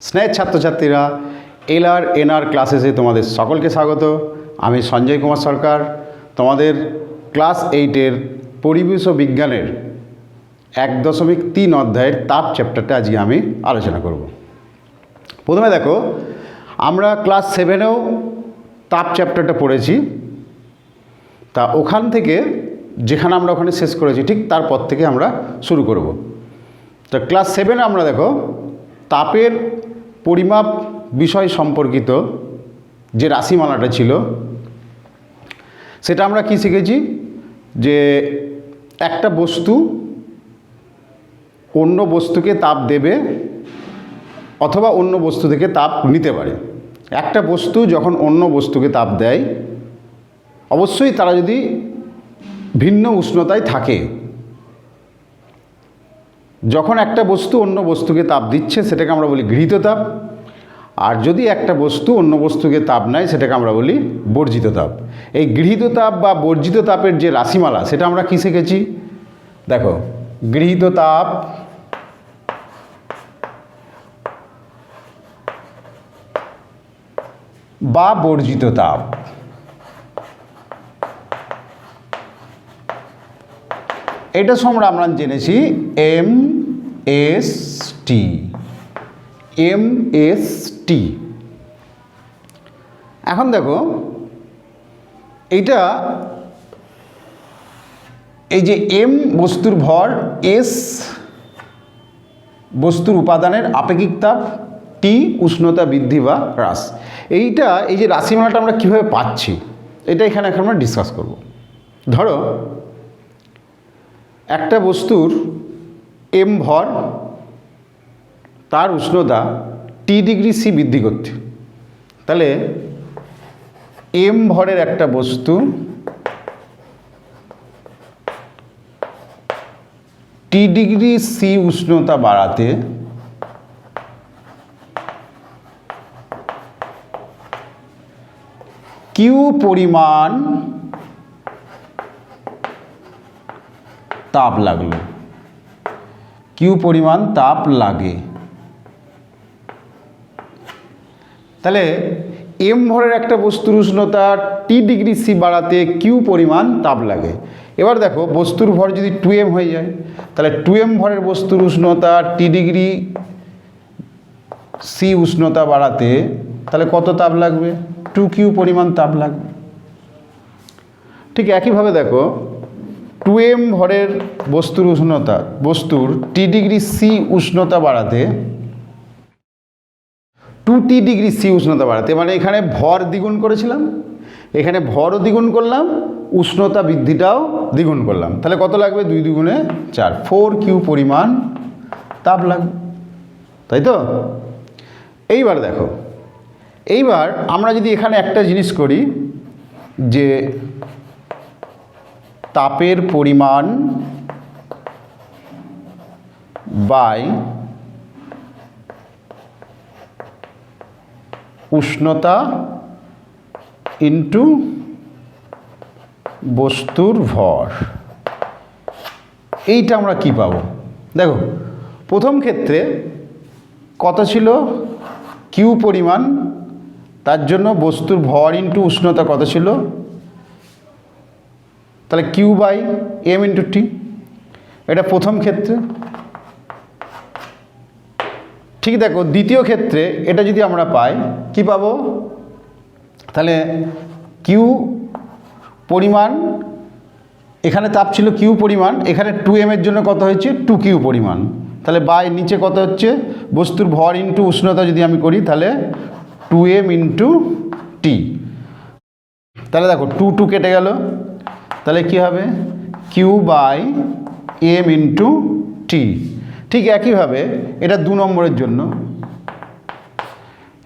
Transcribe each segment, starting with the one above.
স্নেহ ছাত্রছাত্রীরা এলআর ক্লাসেসে তোমাদের সকলকে স্বাগত। আমি সঞ্জয় কুমার সরকার, তোমাদের ক্লাস 8-এর পরিবেশ ও বিজ্ঞানের 1.3 অধ্যায়ের তাপ চ্যাপ্টারটা আজকে আমি আলোচনা করব। প্রথমে দেখো, আমরা ক্লাস 7-এও তাপ চ্যাপ্টারটা পড়েছি, তা ওখান থেকে যেখানে আমরা ওখানে শেষ করেছি ঠিক তারপর থেকে আমরা শুরু করব। তো ক্লাস 7-এ আমরা দেখো তাপের পরিমাপ বিষয় সম্পর্কিত যে রাশিমালাটা ছিল সেটা আমরা কি শিখেছি, যে একটা বস্তু অন্য বস্তুকে তাপ দেবে অথবা অন্য বস্তু থেকে তাপ নিতে পারে। একটা বস্তু যখন অন্য বস্তুকে তাপ দেয়, অবশ্যই তারা যদি ভিন্ন উষ্ণতায় থাকে। যখন একটা বস্তু অন্য বস্তুকে তাপ দিচ্ছে সেটাকে আমরা বলি গৃহীত তাপ, আর যদি একটা বস্তু অন্য বস্তুকে তাপ নেয় সেটাকে আমরা বলি বর্জিত তাপ। এই গৃহীত তাপ বা বর্জিত তাপের যে রাশিমালা সেটা আমরা কি শিখেছি, দেখো গৃহীত তাপ বা বর্জিত তাপ, এটা আমরা জেনেছি MST। এখন দেখো এইটা, এই যে M বস্তুর ভর, S বস্তুর উপাদানের আপেক্ষিক তাপ, T উষ্ণতা বৃদ্ধি বা হ্রাস, এই যে রাশিমালাটা আমরা কীভাবে পাচ্ছি এটা এখানে এখন আমরা ডিসকাস করব। ধরো একটা বস্তুর M ভর, তার উষ্ণতা T ডিগ্রি C বৃদ্ধি করতে, তাহলে M ভরের একটা বস্তু T ডিগ্রি C উষ্ণতা বাড়াতে Q পরিমাণ তাপ লাগলো, Q পরিমাণ তাপ লাগে। তাহলে M ভরের একটা বস্তুর উষ্ণতা T ডিগ্রি C বাড়াতে Q পরিমাণ তাপ লাগে। এবার দেখো বস্তুর ভর যদি 2M হয়ে যায়, তাহলে 2M ভরের বস্তুর উষ্ণতা T ডিগ্রি C উষ্ণতা বাড়াতে তাহলে কত তাপ লাগবে, 2Q পরিমাণ তাপ লাগবে। ঠিক একইভাবে দেখো 2M ভরের বস্তুর T ডিগ্রি C উষ্ণতা বাড়াতে 2T ডিগ্রি C উষ্ণতা বাড়াতে, মানে এখানে ভর দ্বিগুণ করেছিলাম, এখানে ভরও দ্বিগুণ করলাম, উষ্ণতা বৃদ্ধিটাও দ্বিগুণ করলাম, তাহলে কত লাগবে, 2 দুগুণে 4, 4Q পরিমাণ তাপ লাগবে, তাই তো। এইবার দেখো, এইবার আমরা যদি এখানে একটা জিনিস করি, যে তাপের পরিমাণ বাই উষ্ণতা ইন্টু বস্তুর ভর, এইটা আমরা কি পাবো, দেখো প্রথম ক্ষেত্রে কত ছিল, Q পরিমাণ, তার জন্য বস্তুর ভর ইন্টু উষ্ণতা কত ছিল, তাহলে Q by M into T, এটা প্রথম ক্ষেত্রে। ঠিক দেখো দ্বিতীয় ক্ষেত্রে এটা যদি আমরা পাই কি পাবো, তাহলে Q পরিমাণ, এখানে তাপ ছিল Q পরিমাণ, এখানে 2M এর জন্য কত হয়েছে, 2Q পরিমাণ, তাহলে বাই নিচে কত হচ্ছে, বস্তুর ভর ইন্টু উষ্ণতা যদি আমি করি তাহলে 2M ইন্টু T, তাহলে দেখো 2 কেটে গেল, তাহলে কি হবে, Q by M into T। ঠিক একইভাবে এটা 2 নম্বরের জন্য।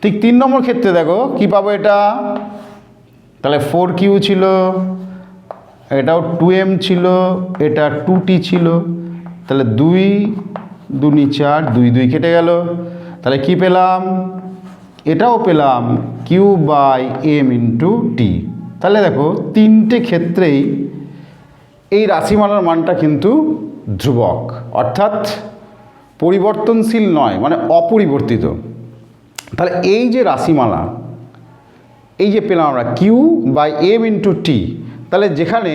ঠিক 3 নম্বর ক্ষেত্রে দেখো কি পাবো, এটা তাহলে 4Q ছিল, এটাও 2M ছিল, এটা 2T ছিল, তাহলে 2 2 4, 2 2 কেটে গেল, তাহলে কি পেলাম, এটাও পেলাম Q by M into T। তাহলে দেখো তিনটে ক্ষেত্রেই এই রাশিমালার মানটা কিন্তু ধ্রুবক, অর্থাৎ পরিবর্তনশীল নয়, মানে অপরিবর্তিত। তাহলে এই যে রাশিমালা, এই যে পেলাম আমরা Q by M into T, তাহলে যেখানে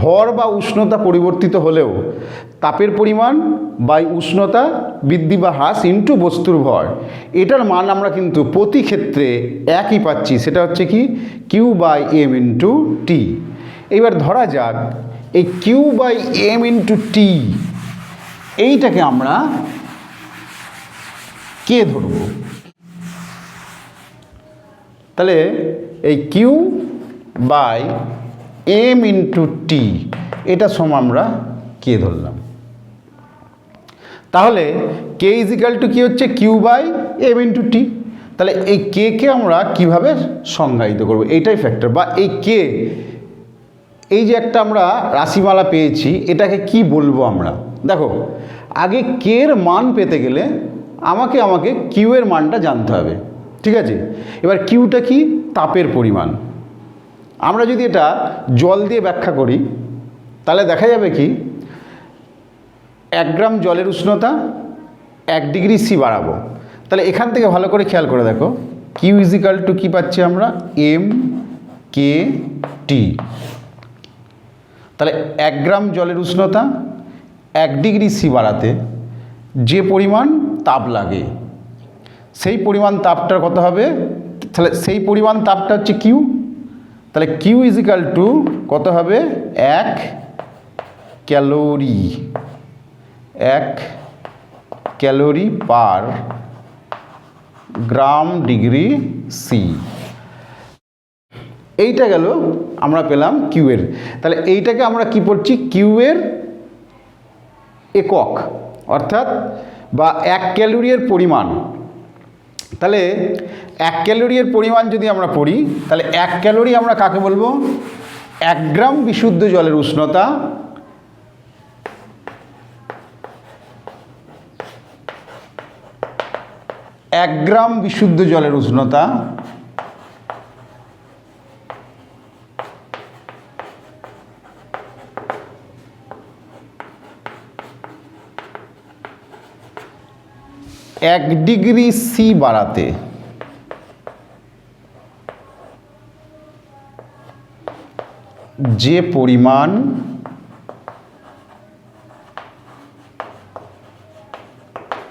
ভর বা উষ্ণতা পরিবর্তিত হলেও তাপের পরিমাণ বাই উষ্ণতা বৃদ্ধি বা হ্রাস ইন্টু বস্তুর ভর, এটার মান আমরা কিন্তু প্রতি ক্ষেত্রে একই পাচ্ছি, সেটা হচ্ছে কি Q by M into T. এবার ধরা যাক এই Q by M into T এইটাকে আমরা কে ধরব। তাহলে এই Q by M into T এটা সমান আমরা কে ধরলাম। তাহলে কে ইজিক্যাল টু কি হচ্ছে Q by M into T. তাহলে এই কে কে আমরা কিভাবে সংজ্ঞায়িত করব, এইটাই ফ্যাক্টর বা এই কে, এই যে একটা আমরা রাশিমালা পেয়েছি এটাকে কি বলবো আমরা। দেখো আগে কে এর মান পেতে গেলে আমাকে কিউ এর মানটা জানতে হবে, ঠিক আছে। এবার কিউটা কি, তাপের পরিমাণ। আমরা যদি এটা জল দিয়ে ব্যাখ্যা করি তাহলে দেখা যাবে কি 1 গ্রাম জলের উষ্ণতা 1 ডিগ্রি সি বাড়াবো। তাহলে এখান থেকে ভালো করে খেয়াল করে দেখো কিউ ইজিক্যাল টু কী পাচ্ছি আমরা, এম কে টি। তাহলে 1 গ্রাম জলের উষ্ণতা 1 ডিগ্রি সি বাড়াতে যে পরিমাণ তাপ লাগে সেই পরিমাণ তাপটার কত হবে, তাহলে সেই পরিমাণ তাপটা হচ্ছে কিউ। তাহলে কিউ ইজিক্যাল টু কত হবে, 1 calorie, 1 calorie per gram degree C. এইটা গেল আমরা পেলাম কিউ এর। তাহলে এইটাকে আমরা কি পড়ছি, কিউ এর একক অর্থাৎ বা 1 ক্যালোরির পরিমাণ। তাহলে 1 ক্যালোরির পরিমাণ যদি আমরা পড়ি তাহলে 1 ক্যালোরি আমরা কাকে বলবো, 1 গ্রাম বিশুদ্ধ জলের উষ্ণতা 1 গ্রাম বিশুদ্ধ জলের উষ্ণতা এক ডিগ্রি সি বাড়াতে যে পরিমাণ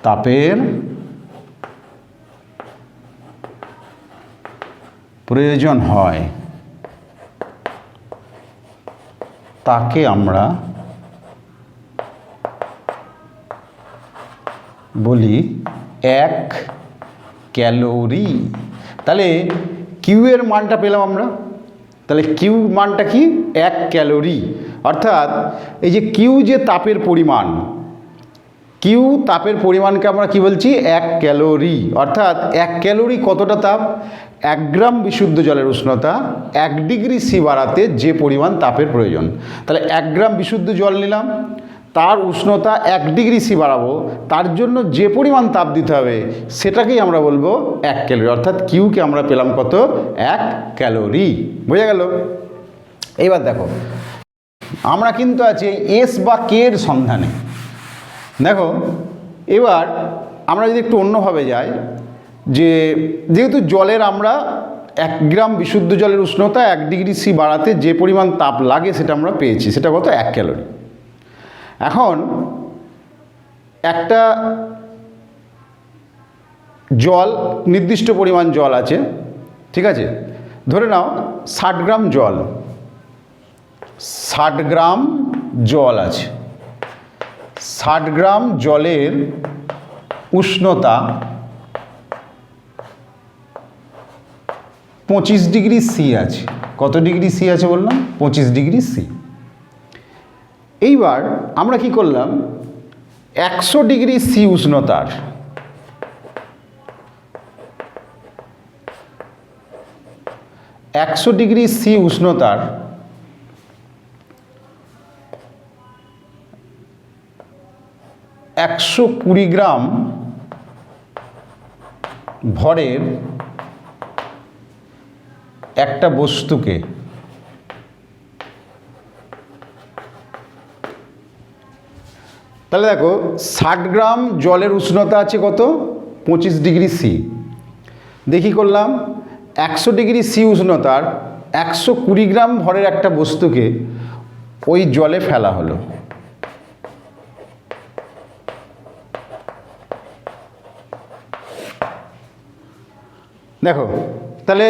তাপের প্রয়োজন হয় তাকে আমরা বলি 1 ক্যালোরি। তাহলে কিউ এর মানটা পেলাম আমরা, তাহলে কিউ মানটা কি, 1 ক্যালোরি। অর্থাৎ এই যে কিউ যে তাপের পরিমাণ, কিউ তাপের পরিমাণকে আমরা কি বলছি, 1 ক্যালোরি। অর্থাৎ 1 ক্যালোরি কতটা তাপ, 1 গ্রাম বিশুদ্ধ জলের উষ্ণতা 1 ডিগ্রি সি বাড়াতে যে পরিমাণ তাপের প্রয়োজন। তাহলে 1 গ্রাম বিশুদ্ধ জল নিলাম, তার উষ্ণতা 1 ডিগ্রি সি বাড়াবো, তার জন্য যে পরিমাণ তাপ দিতে হবে সেটাকেই আমরা বলবো 1 ক্যালোরি। অর্থাৎ কিউকে আমরা পেলাম কত, 1 ক্যালোরি। বোঝা গেল। এইবার দেখো আমরা কিন্তু আছি এস বা কে এর সন্ধানে। দেখো এবার আমরা যদি একটু অন্যভাবে যাই, যে যেহেতু জলের আমরা 1 গ্রাম বিশুদ্ধ জলের উষ্ণতা 1 ডিগ্রি সি বাড়াতে যে পরিমাণ তাপ লাগে সেটা আমরা পেয়েছি, সেটা কত, 1 ক্যালোরি। এখন একটা জল, নির্দিষ্ট পরিমাণ জল আছে, ঠিক আছে, ধরে নাও 60 গ্রাম জল, 60 গ্রাম জল আছে। 60 গ্রাম জলের উষ্ণতা 25 ডিগ্রি সি আছে। কত ডিগ্রি সি আছে বললাম, 25 ডিগ্রি সি। এইবার আমরা কি করলাম, 100 ডিগ্রি সি উষ্ণতার 100 ডিগ্রি সি উষ্ণতার 120 গ্রাম ভরের একটা বস্তুকে তাহলে দেখো 60 গ্রাম জলের উষ্ণতা আছে কত, 25 ডিগ্রি সি। দেখি করলাম 100 ডিগ্রি সি উষ্ণতার 120 গ্রাম ভরের একটা বস্তুকে ওই জলে ফেলা হলো। দেখো তাহলে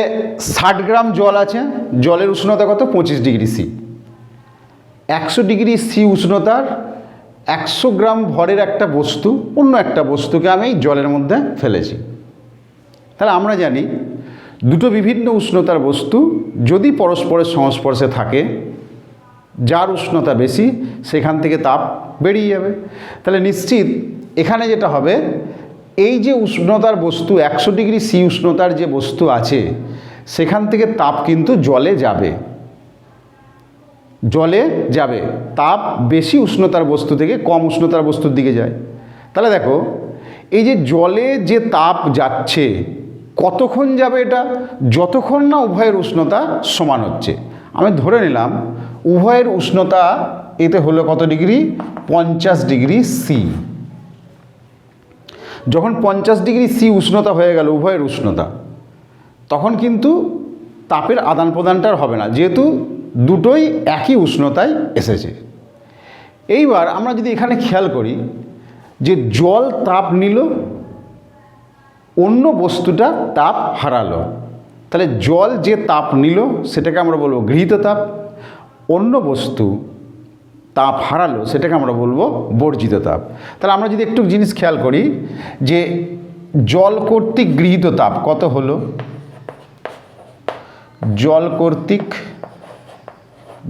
60 গ্রাম জল আছে, জলের উষ্ণতা কত? 25 ডিগ্রি সি। 100 ডিগ্রি সি উষ্ণতার 100 গ্রাম ভরের একটা বস্তু, অন্য একটা বস্তুকে আমি জলের মধ্যে ফেলেছি। তাহলে আমরা জানি দুটো বিভিন্ন উষ্ণতার বস্তু যদি পরস্পরের সংস্পর্শে থাকে, যার উষ্ণতা বেশি সেখান থেকে তাপ বেরিয়ে যাবে। তাহলে নিশ্চিত এখানে যেটা হবে, এই যে উষ্ণতার বস্তু 100 ডিগ্রি সি উষ্ণতার যে বস্তু আছে সেখান থেকে তাপ কিন্তু জলে যাবে, জলে যাবে। তাপ বেশি উষ্ণতার বস্তু থেকে কম উষ্ণতার বস্তুর দিকে যায়। তাহলে দেখো এই যে জলে যে তাপ যাচ্ছে কতক্ষণ যাবে? এটা যতক্ষণ না উভয়ের উষ্ণতা সমান হচ্ছে। আমি ধরে নিলাম উভয়ের উষ্ণতা এতে হলো কত ডিগ্রি? 50 degree C. যখন 50 ডিগ্রি সি উষ্ণতা হয়ে গেল উভয়ের উষ্ণতা, তখন কিন্তু তাপের আদান প্রদানটা হবে না, যেহেতু দুটোই একই উষ্ণতায় এসেছে। এইবার আমরা যদি এখানে খেয়াল করি যে জল তাপ নিল, অন্য বস্তুটা তাপ হারালো, তাহলে জল যে তাপ নিল সেটাকে আমরা বলবো গৃহীত তাপ, অন্য বস্তু তাপ হারালো সেটাকে আমরা বলবো বর্জিত তাপ। তাহলে আমরা যদি একটু জিনিস খেয়াল করি যে জল কর্তৃক গৃহীত তাপ কত হলো? জল কর্তৃক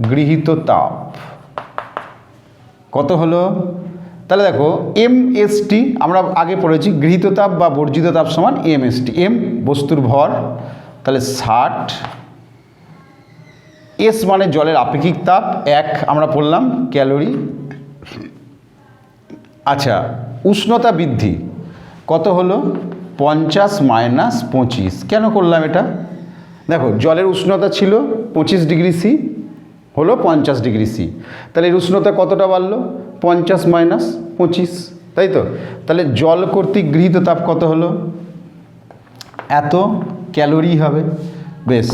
গৃহীত তাপ কত হলো? তাহলে দেখো এমএসটি আমরা আগে পড়েছি, গৃহীত তাপ বা বর্জিত তাপ সমান এমএসটি। এম বস্তুর ভর, তাহলে 60, এস মানে জলের আপেক্ষিক তাপ, 1 আমরা পড়লাম ক্যালোরি। আচ্ছা, উষ্ণতা বৃদ্ধি কত হলো? 50 মাইনাস 25। কেন করলাম এটা? দেখো জলের উষ্ণতা ছিল 25 ডিগ্রি সি, হলো 50 ডিগ্রি সি, তাহলে এর উষ্ণতা কতটা বাড়লো? 50 মাইনাস 25, তাই তো? তাহলে জল কর্তৃক গৃহীত তাপ কত হলো? এত ক্যালোরি হবে। বেশ,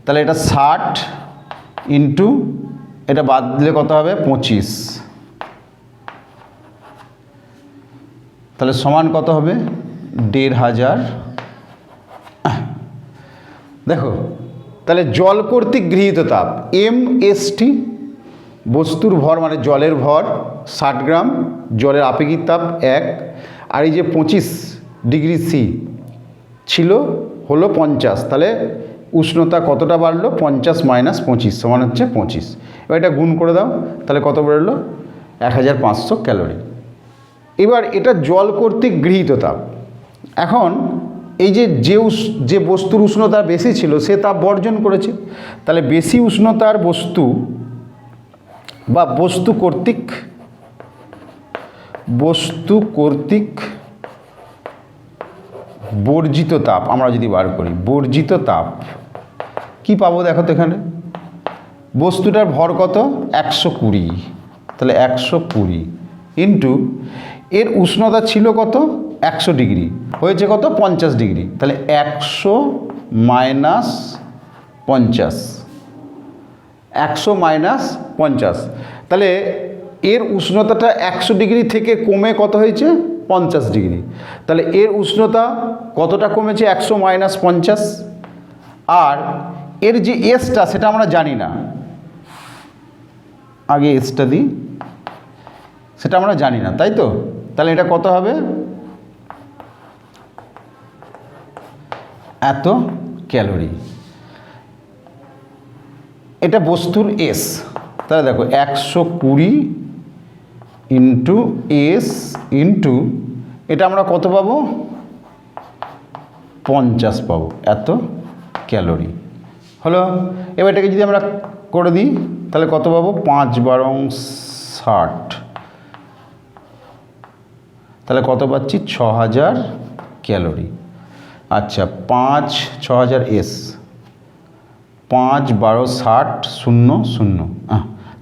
তাহলে এটা 60 ইন্টু এটা বাদ দিলে কত হবে? 25, তাহলে সমান কত হবে? 1500। দেখো তাহলে জল কর্তৃক গৃহীত তাপ এমএসটি, বস্তুর ভর মানে জলের ভর 60 গ্রাম, জলের আপেক্ষিক তাপ 1, আর এই যে 25 ডিগ্রি সি ছিল হলো 50, তাহলে উষ্ণতা কতটা বাড়লো? 50 মাইনাস 25 সমান হচ্ছে 25। এবার এটা গুণ করে দাও, তাহলে কত বেরোলো? 1500 ক্যালোরি। এবার এটা জল কর্তৃক গৃহীত তাপ। এখন এই যে বস্তুর উষ্ণতা বেশি ছিল সে তাপ বর্জন করেছে, তাহলে বেশি উষ্ণতার বস্তু বা বস্তু কর্তৃক বর্জিত তাপ আমরা যদি বার করি, বর্জিত তাপ কি পাবো? দেখো তো এখানে বস্তুটার ভর কত? 120, তাহলে 120 ইন্টু এর উষ্ণতা ছিল কত? 100 ডিগ্রি, হয়েছে কত? 50 ডিগ্রি, তাহলে 100 মাইনাস 50, 100 মাইনাস 50, তাহলে এর উষ্ণতাটা 100 ডিগ্রি থেকে কমে কত হয়েছে? 50 ডিগ্রি। তাহলে এর উষ্ণতা কতটা কমেছে? 100 মাইনাস 50। আর এর যে এসটা সেটা আমরা জানি না, আগে এসটা দিই, সেটা আমরা জানি না, তাই তো? তাহলে এটা কত হবে? এত ক্যালোরি। এটা বস্তুর এস, তাহলে দেখো 120 ইন্টু এস ইন্টু এটা আমরা কত পাবো? 50 পাবো, এত ক্যালোরি হলো। এবার এটাকে যদি আমরা করে দিই তাহলে কত পাবো? 5 12 60, তাহলে কত পাচ্ছি? 6000 ক্যালোরি। আচ্ছা, 5 6000 এস, 5 12 60 0 0,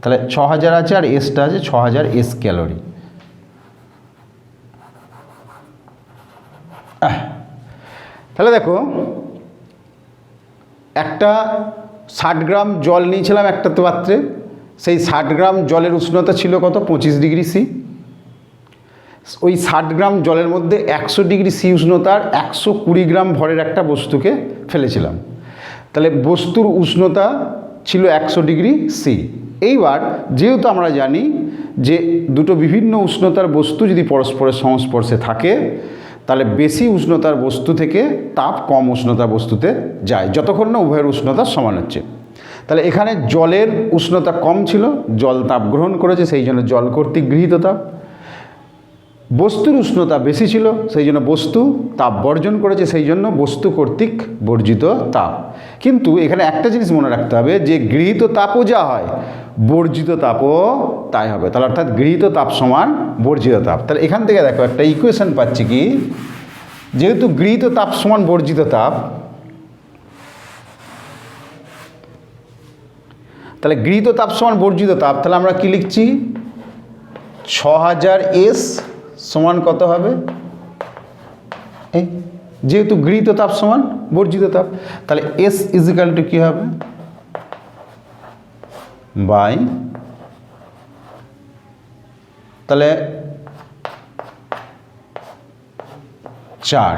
তাহলে 6000 আছে আর এসটা আছে 6000 এস ক্যালোরি। তাহলে দেখো একটা 60 গ্রাম জল নিয়েছিলাম একটা পাত্রে, সেই 60 গ্রাম জলের উষ্ণতা ছিল কত? 25 ডিগ্রি সি। ওই 60 গ্রাম জলের মধ্যে 100 ডিগ্রি সি উষ্ণতার 120 গ্রাম ভরের একটা বস্তুকে ফেলেছিলাম। তাহলে বস্তুর উষ্ণতা ছিল 100 ডিগ্রি সি। এইবার যেহেতু আমরা জানি যে দুটো বিভিন্ন উষ্ণতার বস্তু যদি পরস্পরের সংস্পর্শে থাকে, তাহলে বেশি উষ্ণতার বস্তু থেকে তাপ কম উষ্ণতার বস্তুতে যায়, যতক্ষণ না উভয়ের উষ্ণতা সমান হচ্ছে। তাহলে এখানে জলের উষ্ণতা কম ছিল, জল তাপ গ্রহণ করেছে, সেই জন্য জল কর্তৃক গৃহীত তাপ। বস্তুর উষ্ণতা বেশি ছিল, সেই জন্য বস্তু তাপ বর্জন করেছে, সেই জন্য বস্তু কর্তৃক বর্জিত তাপ। কিন্তু এখানে একটা জিনিস মনে রাখতে হবে যে গৃহীত তাপও যা হয় বর্জিত তাপও তাই হবে। তাহলে অর্থাৎ গৃহীত তাপ সমান বর্জিত তাপ। তাহলে এখান থেকে দেখো একটা ইকুয়েশন পাচ্ছি কি, যেহেতু গৃহীত তাপ সমান বর্জিত তাপ, তাহলে গৃহীত তাপ সমান বর্জিত তাপ, তাহলে আমরা কি লিখছি? 6000 S সমান কত হবে? এই যেহেতু গৃহীত তাপ সমান বর্জিত তাপ, তাহলে S ইজিক্যাল টু কী হবে? বাই, তাহলে 4,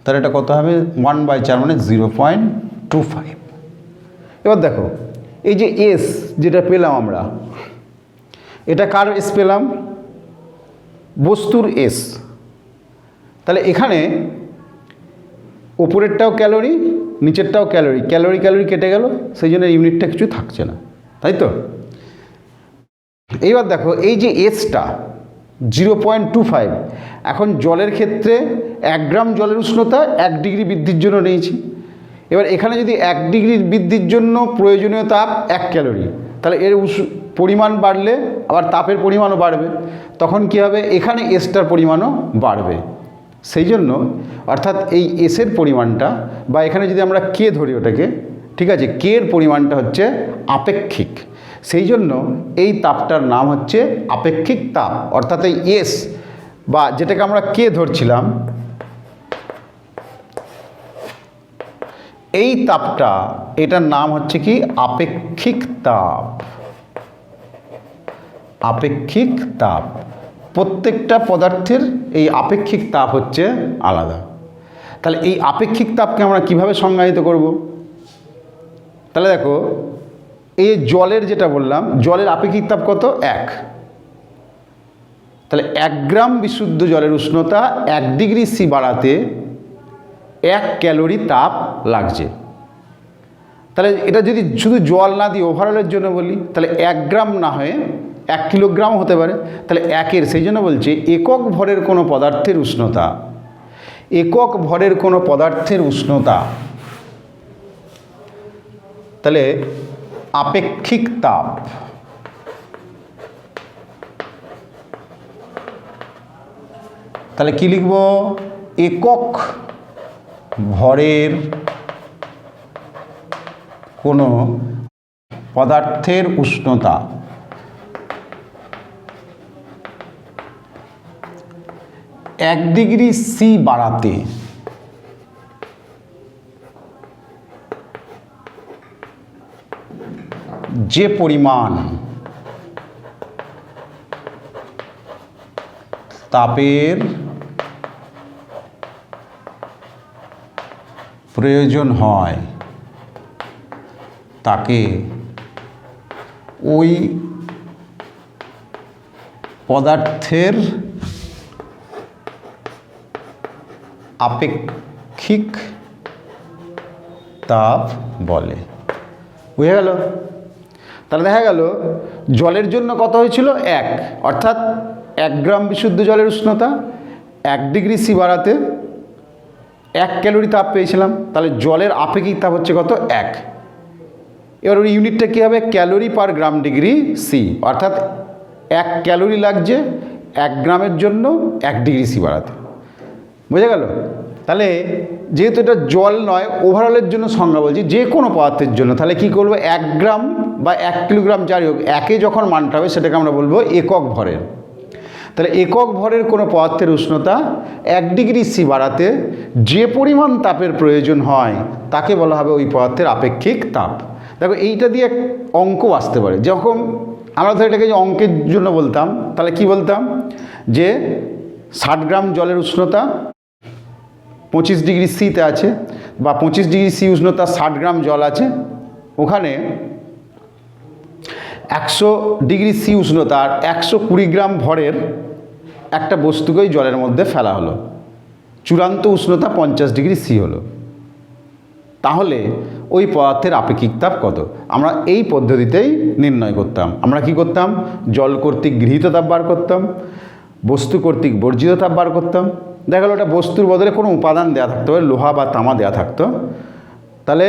তাহলে এটা কত হবে? 1/4 মানে 0.25। এবার দেখো এই যে এস যেটা পেলাম আমরা, এটা কার এস পেলাম? বস্তুর এস। তাহলে এখানে ওপরেরটাও ক্যালোরি, নিচেরটাও ক্যালোরি, ক্যালোরি ক্যালোরি কেটে গেল, সেই জন্য ইউনিটটা কিছু থাকছে না, তাই তো? এইবার দেখো এই যে এসটা 0.25, এখন জলের ক্ষেত্রে 1 গ্রাম জলের উষ্ণতা 1 ডিগ্রি বৃদ্ধির জন্য নিয়েছি। এবার এখানে যদি 1 ডিগ্রি বৃদ্ধির জন্য প্রয়োজনীয় তাপ 1 ক্যালোরি, তাহলে এর পরিমাণ বাড়লে আবার তাপের পরিমাণও বাড়বে, তখন কী হবে? এখানে এসটার পরিমাণও বাড়বে। সেই জন্য অর্থাৎ এই এসের পরিমাণটা, বা এখানে যদি আমরা কে ধরি ওটাকে, ঠিক আছে, কে এর পরিমাণটা হচ্ছে আপেক্ষিক, সেই জন্য এই তাপটার নাম হচ্ছে আপেক্ষিক তাপ। অর্থাৎ এই এস বা যেটাকে আমরা কে ধরছিলাম, এই তাপটা, এটার নাম হচ্ছে কি? আপেক্ষিক তাপ। আপেক্ষিক তাপ, প্রত্যেকটা পদার্থের এই আপেক্ষিক তাপ হচ্ছে আলাদা। তাহলে এই আপেক্ষিক তাপকে আমরা কিভাবে সংজ্ঞায়িত করব? তাহলে দেখো এই জলের যেটা বললাম, জলের আপেক্ষিক তাপ কত? 1। তাহলে 1 গ্রাম বিশুদ্ধ জলের উষ্ণতা 1 ডিগ্রি সি বাড়াতে 1 ক্যালোরি তাপ লাগছে। তাহলে এটা যদি শুধু জল না দিয়ে ওভারঅলের জন্য বলি, তাহলে 1 গ্রাম না হয়ে 1 কিলোগ্রাম হতে পারে। তাহলে একের, সেই জন্য বলছে একক ভরের কোনো পদার্থের উষ্ণতা, একক ভরের কোনো পদার্থের উষ্ণতা, তাহলে আপেক্ষিক তাপ। তাহলে কি লিখব? একক ভরের কোনো পদার্থের উষ্ণতা, 1 ডিগ্রি সি বাড়াতে যে পরিমাণ তাপের প্রয়োজন হয় তাকে ওই পদার্থের আপেক্ষিক তাপ বলে। বুঝে গেল? তাহলে দেখা গেল জলের জন্য কত হয়েছিল? 1, অর্থাৎ 1 গ্রাম বিশুদ্ধ জলের উষ্ণতা 1 ডিগ্রি সি বাড়াতে 1 ক্যালোরি তাপ পেয়েছিলাম। তাহলে জলের আপেক্ষিক তাপ হচ্ছে কত? 1। এবার ওর ইউনিটটা কী হবে? Calorie per gram degree C, অর্থাৎ 1 ক্যালোরি লাগছে 1 গ্রামের জন্য 1 ডিগ্রি সি বাড়াতে। বুঝে গেল? তাহলে যেহেতু এটা জল নয়, ওভারঅলের জন্য সংজ্ঞা বলছি, যে কোনো পদার্থের জন্য, তাহলে কি করবো? 1 গ্রাম বা 1 কিলোগ্রাম যাই হোক, একে যখন মানটা হবে সেটাকে আমরা বলবো একক ভরের। তাহলে একক ভরের কোনো পদার্থের উষ্ণতা 1 ডিগ্রি সি বাড়াতে যে পরিমাণ তাপের প্রয়োজন হয় তাকে বলা হবে ওই পদার্থের আপেক্ষিক তাপ। দেখো এইটা দিয়ে অঙ্ক আসতে পারে। যখন আমরা তো এটাকে যে অঙ্কের জন্য বলতাম, তাহলে কি বলতাম যে 60 গ্রাম জলের উষ্ণতা 25 ডিগ্রি সিতে আছে, বা 25 ডিগ্রি সি উষ্ণতা 60 গ্রাম জল আছে, ওখানে 100 ডিগ্রি সি উষ্ণতার 120 গ্রাম ভরের একটা বস্তুকেই জলের মধ্যে ফেলা হলো, চূড়ান্ত উষ্ণতা 50 ডিগ্রি সি হলো। তাহলে ওই পদার্থের আপেক্ষিক তাপ কত? আমরা এই পদ্ধতিতেই নির্ণয় করতাম। আমরা কি করতাম? জল কর্তৃক গৃহীত তাপ বার করতাম, বস্তু কর্তৃক বর্জিত তাপ বার করতাম। দেখা গেলো ওটা বস্তুর বদলে কোনো উপাদান দেওয়া থাকতো, লোহা বা তামা দেওয়া থাকতো, তাহলে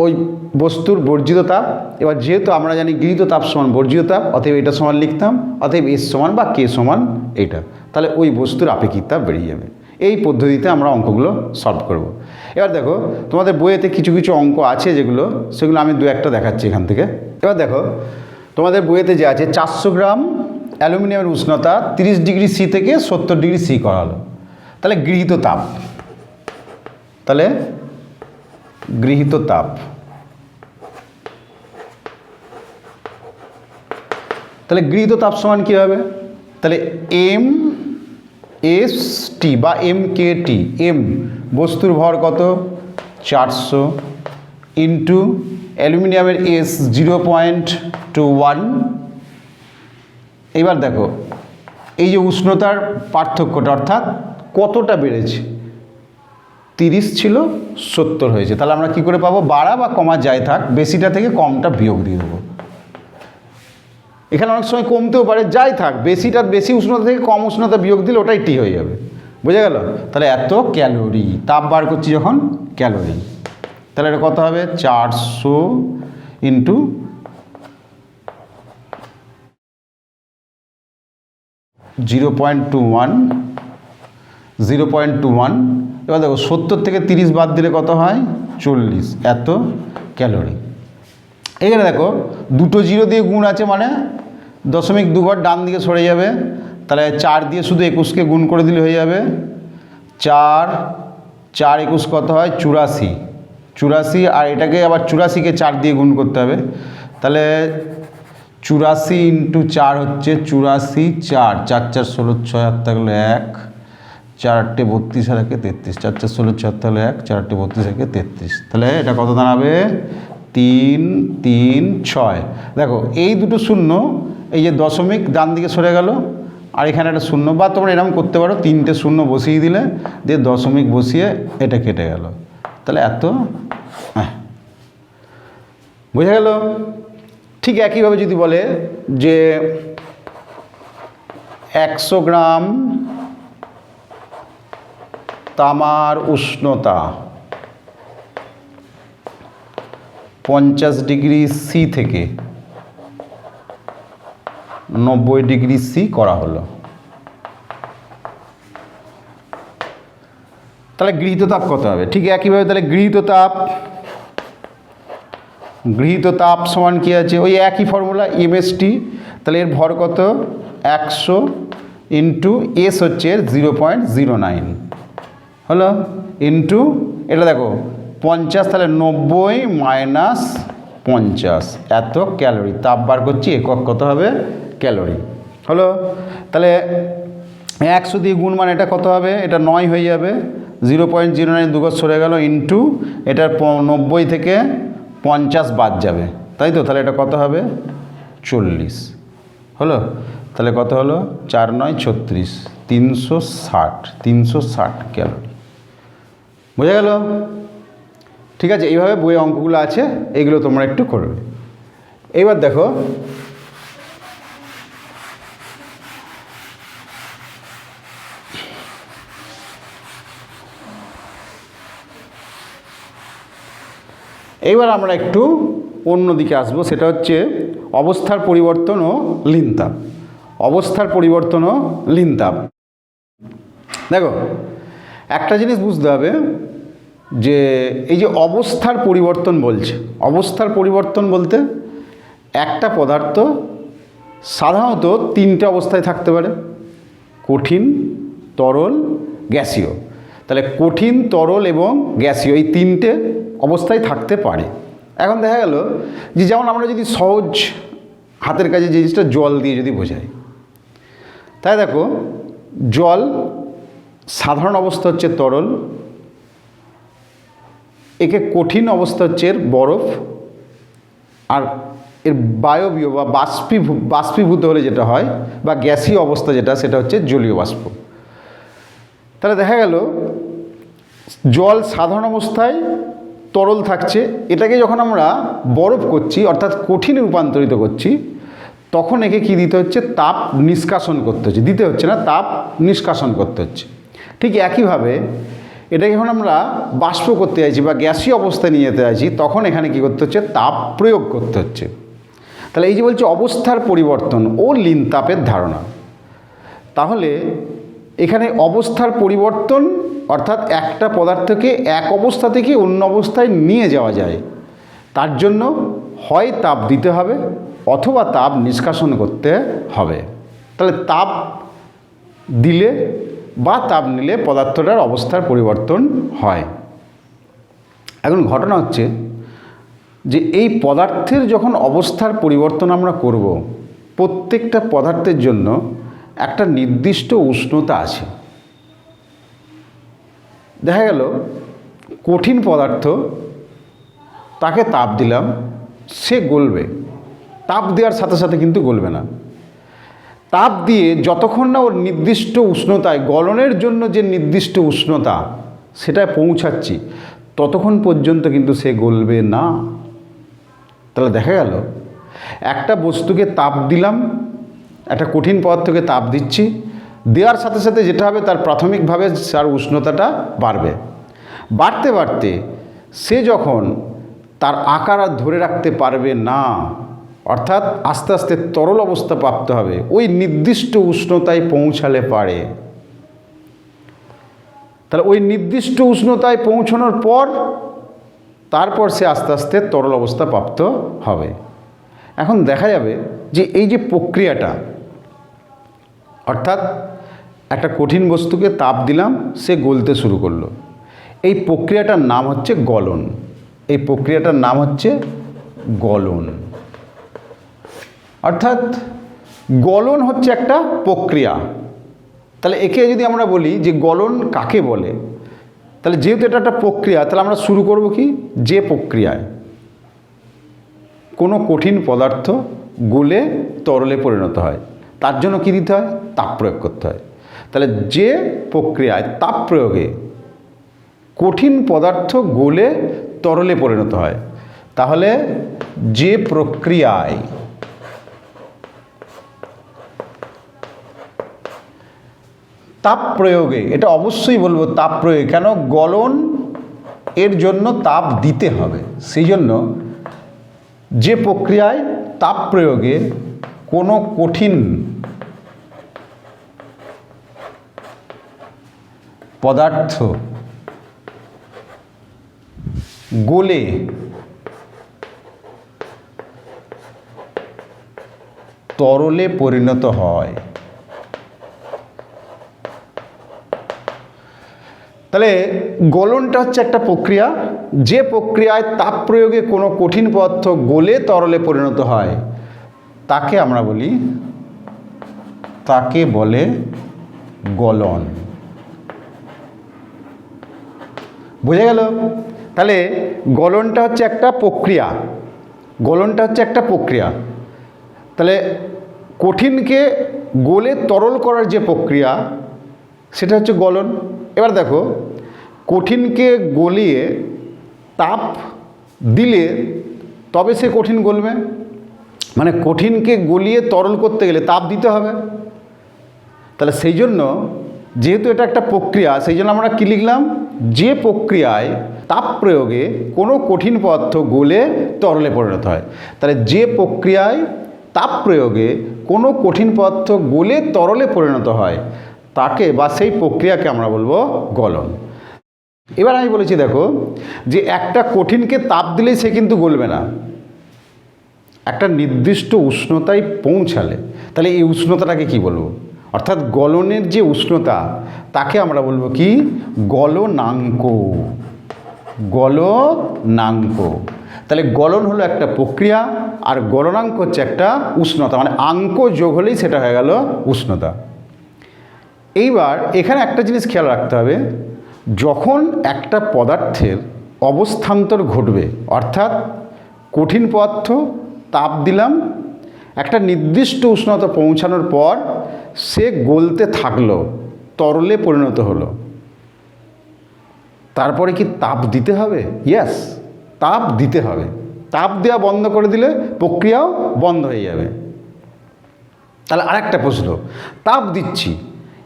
ওই বস্তুর বর্জিত তাপ, এবার যেহেতু আমরা জানি গৃহীত তাপ সমান বর্জিত তাপ, অতএব এটা সমান লিখতাম, অতএব এস সমান বা কে সমান এইটা, তাহলে ওই বস্তুর আপেক্ষিক তাপ বেরিয়ে যাবে। এই পদ্ধতিতে আমরা অঙ্কগুলো সলভ করব। এবার দেখো তোমাদের বইয়েতে কিছু কিছু অঙ্ক আছে সেগুলো আমি দু একটা দেখাচ্ছি এখান থেকে। এবার দেখো তোমাদের বইয়েতে যে আছে 400 গ্রাম অ্যালুমিনিয়ামের উষ্ণতা 30 ডিগ্রি সি থেকে 70 ডিগ্রি সি করা হলো, তাহলে গৃহীত তাপ, তাহলে গৃহীত তাপ, তাহলে গৃহীত তাপ সমান কী হবে? তাহলে এম এস টি বা এম কে টি, এম বস্তুর ভর কত 400 ইন্টু অ্যালুমিনিয়ামের এস 0.21। এবার দেখো এই যে উষ্ণতার পার্থক্যটা, অর্থাৎ কতটা বেড়েছে, 30 ছিল 70 হয়েছে, তাহলে আমরা কি করে পাবো? বাড়া বা কমা যাই থাক, বেশিটা থেকে কমটা বিয়োগ দিয়ে দেবো। এখানে অনেক সময় কমতেও পারে, যাই থাক বেশি উষ্ণতা থেকে কম উষ্ণতা বিয়োগ দিলে ওটাই টি হয়ে যাবে, বোঝা গেল? তাহলে এত ক্যালোরি তাপ বার করছি যখন, ক্যালোরি, তাহলে এটা কত হবে? 400 ইন্টু 0.21। এবার দেখো 70 থেকে 30 বাদ দিলে কত হয়? 40, এত ক্যালোরি। এখানে দেখো দুটো জিরো দিয়ে গুণ আছে, মানে 0.2 ঘর ডান দিকে সরে যাবে, তাহলে 4 দিয়ে শুধু 21কে গুণ করে দিলে হয়ে যাবে 4 4 21 কত হয়? 84, আর এটাকে আবার 84কে 4 দিয়ে গুণ করতে হবে, তাহলে 84 ইন্টু 4 হচ্ছে 84, 4 4 4 16, 6 8 থাকলে 1, 4 8 32 আর 1 33, 4 4 16 6 থাকলে 1, 4 8 32 1 33, তাহলে এটা কত দাঁড়াবে? 3 3 6। দেখো এই দুটো শূন্য, এই যে দশমিক ডান দিকে সরে গেল, আর এখানে একটা শূন্য, বা তোমরা এরকম করতে পারো 3টে শূন্য বসিয়ে দিলে, দিয়ে দশমিক বসিয়ে এটা কেটে গেল, তাহলে এত। বোঝা গেল? ঠিক একইভাবে যদি বলে যে 100 গ্রাম তামার উষ্ণতা 50 ডিগ্রি সি থেকে 90 ডিগ্রি সি করা হলো, তাহলে গৃহীত তাপ কত হবে? ঠিক একইভাবে তাহলে গৃহীত তাপ সমান কি আছে? ওই একই ফর্মুলা এমএসটি, তাহলে এর ভর কত? 100 ইন্টু এস হচ্ছে 0.09 হলো, ইন্টু এটা দেখো 50, তাহলে 90 মাইনাস 50, এত ক্যালোরি তাপ বার করছি, একক কত হবে? ক্যালোরি হলো। তাহলে 100 দিয়ে গুণ মানে এটা কত হবে? এটা 9 হয়ে যাবে, 0.09 দুঘর সরে গেল, ইন্টু এটার 90 থেকে 50 বাদ যাবে, তাই তো? তাহলে এটা কত হবে? 40 হলো। তাহলে কত হলো? 4 9 36, 360 ক্যালোরি। বোঝা গেল? ঠিক আছে, এইভাবে বইয়ে অঙ্কগুলো আছে, এইগুলো তোমরা একটু করবে। এইবার দেখো এইবার আমরা একটু অন্য দিকে আসবো, সেটা হচ্ছে অবস্থার পরিবর্তন ও লিনতাপ। অবস্থার পরিবর্তন ও লিনতাপ। দেখো একটা জিনিস বুঝতে হবে যে এই যে অবস্থার পরিবর্তন বলছে, অবস্থার পরিবর্তন বলতে একটা পদার্থ সাধারণত 3টে অবস্থায় থাকতে পারে, কঠিন, তরল, গ্যাসীয়। তাহলে কঠিন, তরল এবং গ্যাসীয় এই তিনটে অবস্থায় থাকতে পারে। এখন দেখা গেল যে যেমন আমরা যদি সহজ হাতের কাছে যে জিনিসটা জল দিয়ে যদি বোঝাই, তাই দেখো জল সাধারণ অবস্থা হচ্ছে তরল, একে কঠিন অবস্থা হচ্ছে এর বরফ, আর এর বায়বীয় বা বাষ্পীভূত হলে যেটা হয় বা গ্যাসীয় অবস্থা যেটা সেটা হচ্ছে জলীয় বাষ্প। তাহলে দেখা গেল জল সাধারণ অবস্থায় তরল থাকছে, এটাকে যখন আমরা বরফ করছি অর্থাৎ কঠিনে রূপান্তরিত করছি তখন একে কি দিতে হচ্ছে, তাপ নিষ্কাশন করতে হচ্ছে, দিতে হচ্ছে না, তাপ নিষ্কাশন করতে হচ্ছে। ঠিক একইভাবে এটাকে যখন আমরা বাষ্প করতে চাইছি বা গ্যাসীয় অবস্থায় নিয়ে যেতে চাইছি তখন এখানে কি করতে হচ্ছে, তাপ প্রয়োগ করতে হচ্ছে। তাহলে এই যে বলছে অবস্থার পরিবর্তন ও লীন তাপের ধারণা, তাহলে এখানে অবস্থার পরিবর্তন অর্থাৎ একটা পদার্থকে এক অবস্থা থেকে অন্য অবস্থায় নিয়ে যাওয়া যায়, তার জন্য হয় তাপ দিতে হবে অথবা তাপ নিষ্কাশন করতে হবে। তাহলে তাপ দিলে বা তাপ নিলে পদার্থটার অবস্থার পরিবর্তন হয়। এখন ঘটনা হচ্ছে যে এই পদার্থের যখন অবস্থার পরিবর্তন আমরা করব, প্রত্যেকটা পদার্থের জন্য একটা নির্দিষ্ট উষ্ণতা আছে। দেখা গেল কঠিন পদার্থ, তাকে তাপ দিলাম, সে গলবে, তাপ দেওয়ার সাথে সাথে কিন্তু গলবে না। তাপ দিয়ে যতক্ষণ না ওর নির্দিষ্ট উষ্ণতায়, গলনের জন্য যে নির্দিষ্ট উষ্ণতা সেটায় পৌঁছাচ্ছি ততক্ষণ পর্যন্ত কিন্তু সে গলবে না। তাহলে দেখা গেল একটা বস্তুকে তাপ দিলাম, একটা কঠিন পদার্থকে তাপ দিচ্ছি, দেওয়ার সাথে সাথে যেটা হবে তার প্রাথমিকভাবে তার উষ্ণতাটা বাড়বে, বাড়তে বাড়তে সে যখন তার আকার আর ধরে রাখতে পারবে না অর্থাৎ আস্তে আস্তে তরল অবস্থা প্রাপ্ত হবে, ওই নির্দিষ্ট উষ্ণতায় পৌঁছালে পারে। তাহলে ওই নির্দিষ্ট উষ্ণতায় পৌঁছানোর পর তারপর সে আস্তে আস্তে তরল অবস্থা প্রাপ্ত হবে। এখন দেখা যাবে যে এই যে প্রক্রিয়াটা, অর্থাৎ একটা কঠিন বস্তুকে তাপ দিলাম, সে গলতে শুরু করলো, এই প্রক্রিয়াটার নাম হচ্ছে গলন। এই প্রক্রিয়াটার নাম হচ্ছে গলন। অর্থাৎ গলন হচ্ছে একটা প্রক্রিয়া। তাহলে একে যদি আমরা বলি যে গলন কাকে বলে, তাহলে যেহেতু এটা একটা প্রক্রিয়া তাহলে আমরা শুরু করব কি, যে প্রক্রিয়ায় কোনো কঠিন পদার্থ গলে তরলে পরিণত হয় তার জন্য কি দিতে হয়, তাপ প্রয়োগ করতে হয়। তাহলে যে প্রক্রিয়ায় তাপ প্রয়োগে কঠিন পদার্থ গলে তরলে পরিণত হয়, তাহলে যে প্রক্রিয়ায় তাপ প্রয়োগে, এটা অবশ্যই বলবো তাপ প্রয়োগে, কেন গলন এর জন্য তাপ দিতে হবে, সেই জন্য যে প্রক্রিয়ায় তাপ প্রয়োগে কোনো কঠিন পদার্থ গলে তরলে পরিণত হয়। তাহলে গলনটা হচ্ছে একটা প্রক্রিয়া, যে প্রক্রিয়ায় তাপ প্রয়োগে কোনো কঠিন পদার্থ গলে তরলে পরিণত হয় তাকে আমরা বলি, তাকে বলে গলন। বুঝে গেল? তাহলে গলনটা হচ্ছে একটা প্রক্রিয়া, গলনটা হচ্ছে একটা প্রক্রিয়া। তাহলে কঠিনকে গলে তরল করার যে প্রক্রিয়া সেটা হচ্ছে গলন। এবার দেখো, কঠিনকে গলিয়ে তাপ দিলে তবে সে কঠিন গলবে, মানে কঠিনকে গলিয়ে তরল করতে গেলে তাপ দিতে হবে। তাহলে সেই জন্য যেহেতু এটা একটা প্রক্রিয়া, সেই জন্য আমরা কী লিখলাম, যে প্রক্রিয়ায় তাপ প্রয়োগে কোনো কঠিন পদার্থ গলে তরলে পরিণত হয়। তাহলে যে প্রক্রিয়ায় তাপ প্রয়োগে কোনো কঠিন পদার্থ গলে তরলে পরিণত হয় তাকে বা সেই প্রক্রিয়াকে আমরা বলবো গলন। এবার আমি বলেছি দেখো যে একটা কঠিনকে তাপ দিলেই সে কিন্তু গলবে না, একটা নির্দিষ্ট উষ্ণতায় পৌঁছালে, তাহলে এই উষ্ণতাটাকে কি বলবো, অর্থাৎ গলনের যে উষ্ণতা তাকে আমরা বলবো কি গলনাঙ্ক। গলনাঙ্ক। তাহলে গলন হলো একটা প্রক্রিয়া আর গলনাঙ্ক হচ্ছে একটা উষ্ণতা, মানে আঙ্ক যোগ হলেই সেটা হয়ে গেল উষ্ণতা। এইবার এখানে একটা জিনিস খেয়াল রাখতে হবে, যখন একটা পদার্থের অবস্থান্তর ঘটবে, অর্থাৎ কঠিন পদার্থ তাপ দিলাম, একটা নির্দিষ্ট উষ্ণতা পৌঁছানোর পর সে গলতে থাকলো, তরলে পরিণত হলো, তারপরে কি তাপ দিতে হবে? ইয়েস, তাপ দিতে হবে। তাপ দেওয়া বন্ধ করে দিলে প্রক্রিয়াও বন্ধ হয়ে যাবে। তাহলে আরেকটা প্রশ্ন, তাপ দিচ্ছি,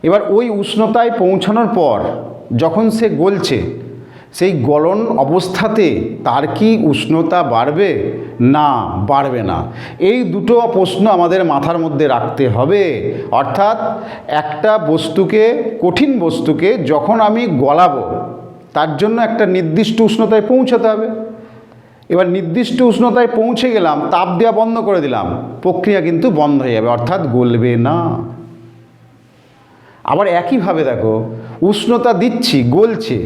এবার ওই উষ্ণতায় পৌঁছানোর পর যখন সে গলছে, সেই গলন অবস্থাতে তার কি উষ্ণতা বাড়বে? না, বাড়বে না। এই দুটো প্রশ্ন আমাদের মাথার মধ্যে রাখতে হবে। অর্থাৎ একটা বস্তুকে, কঠিন বস্তুকে যখন আমি গলাবো, তার জন্য একটা নির্দিষ্ট উষ্ণতায় পৌঁছাতে হবে। এবার নির্দিষ্ট উষ্ণতায় পৌঁছে গেলাম, তাপ দেওয়া বন্ধ করে দিলাম, প্রক্রিয়া কিন্তু বন্ধ হয়ে যাবে, অর্থাৎ গলবে না। আবার একইভাবে দেখো, উষ্ণতা দিচ্ছি, গলছে,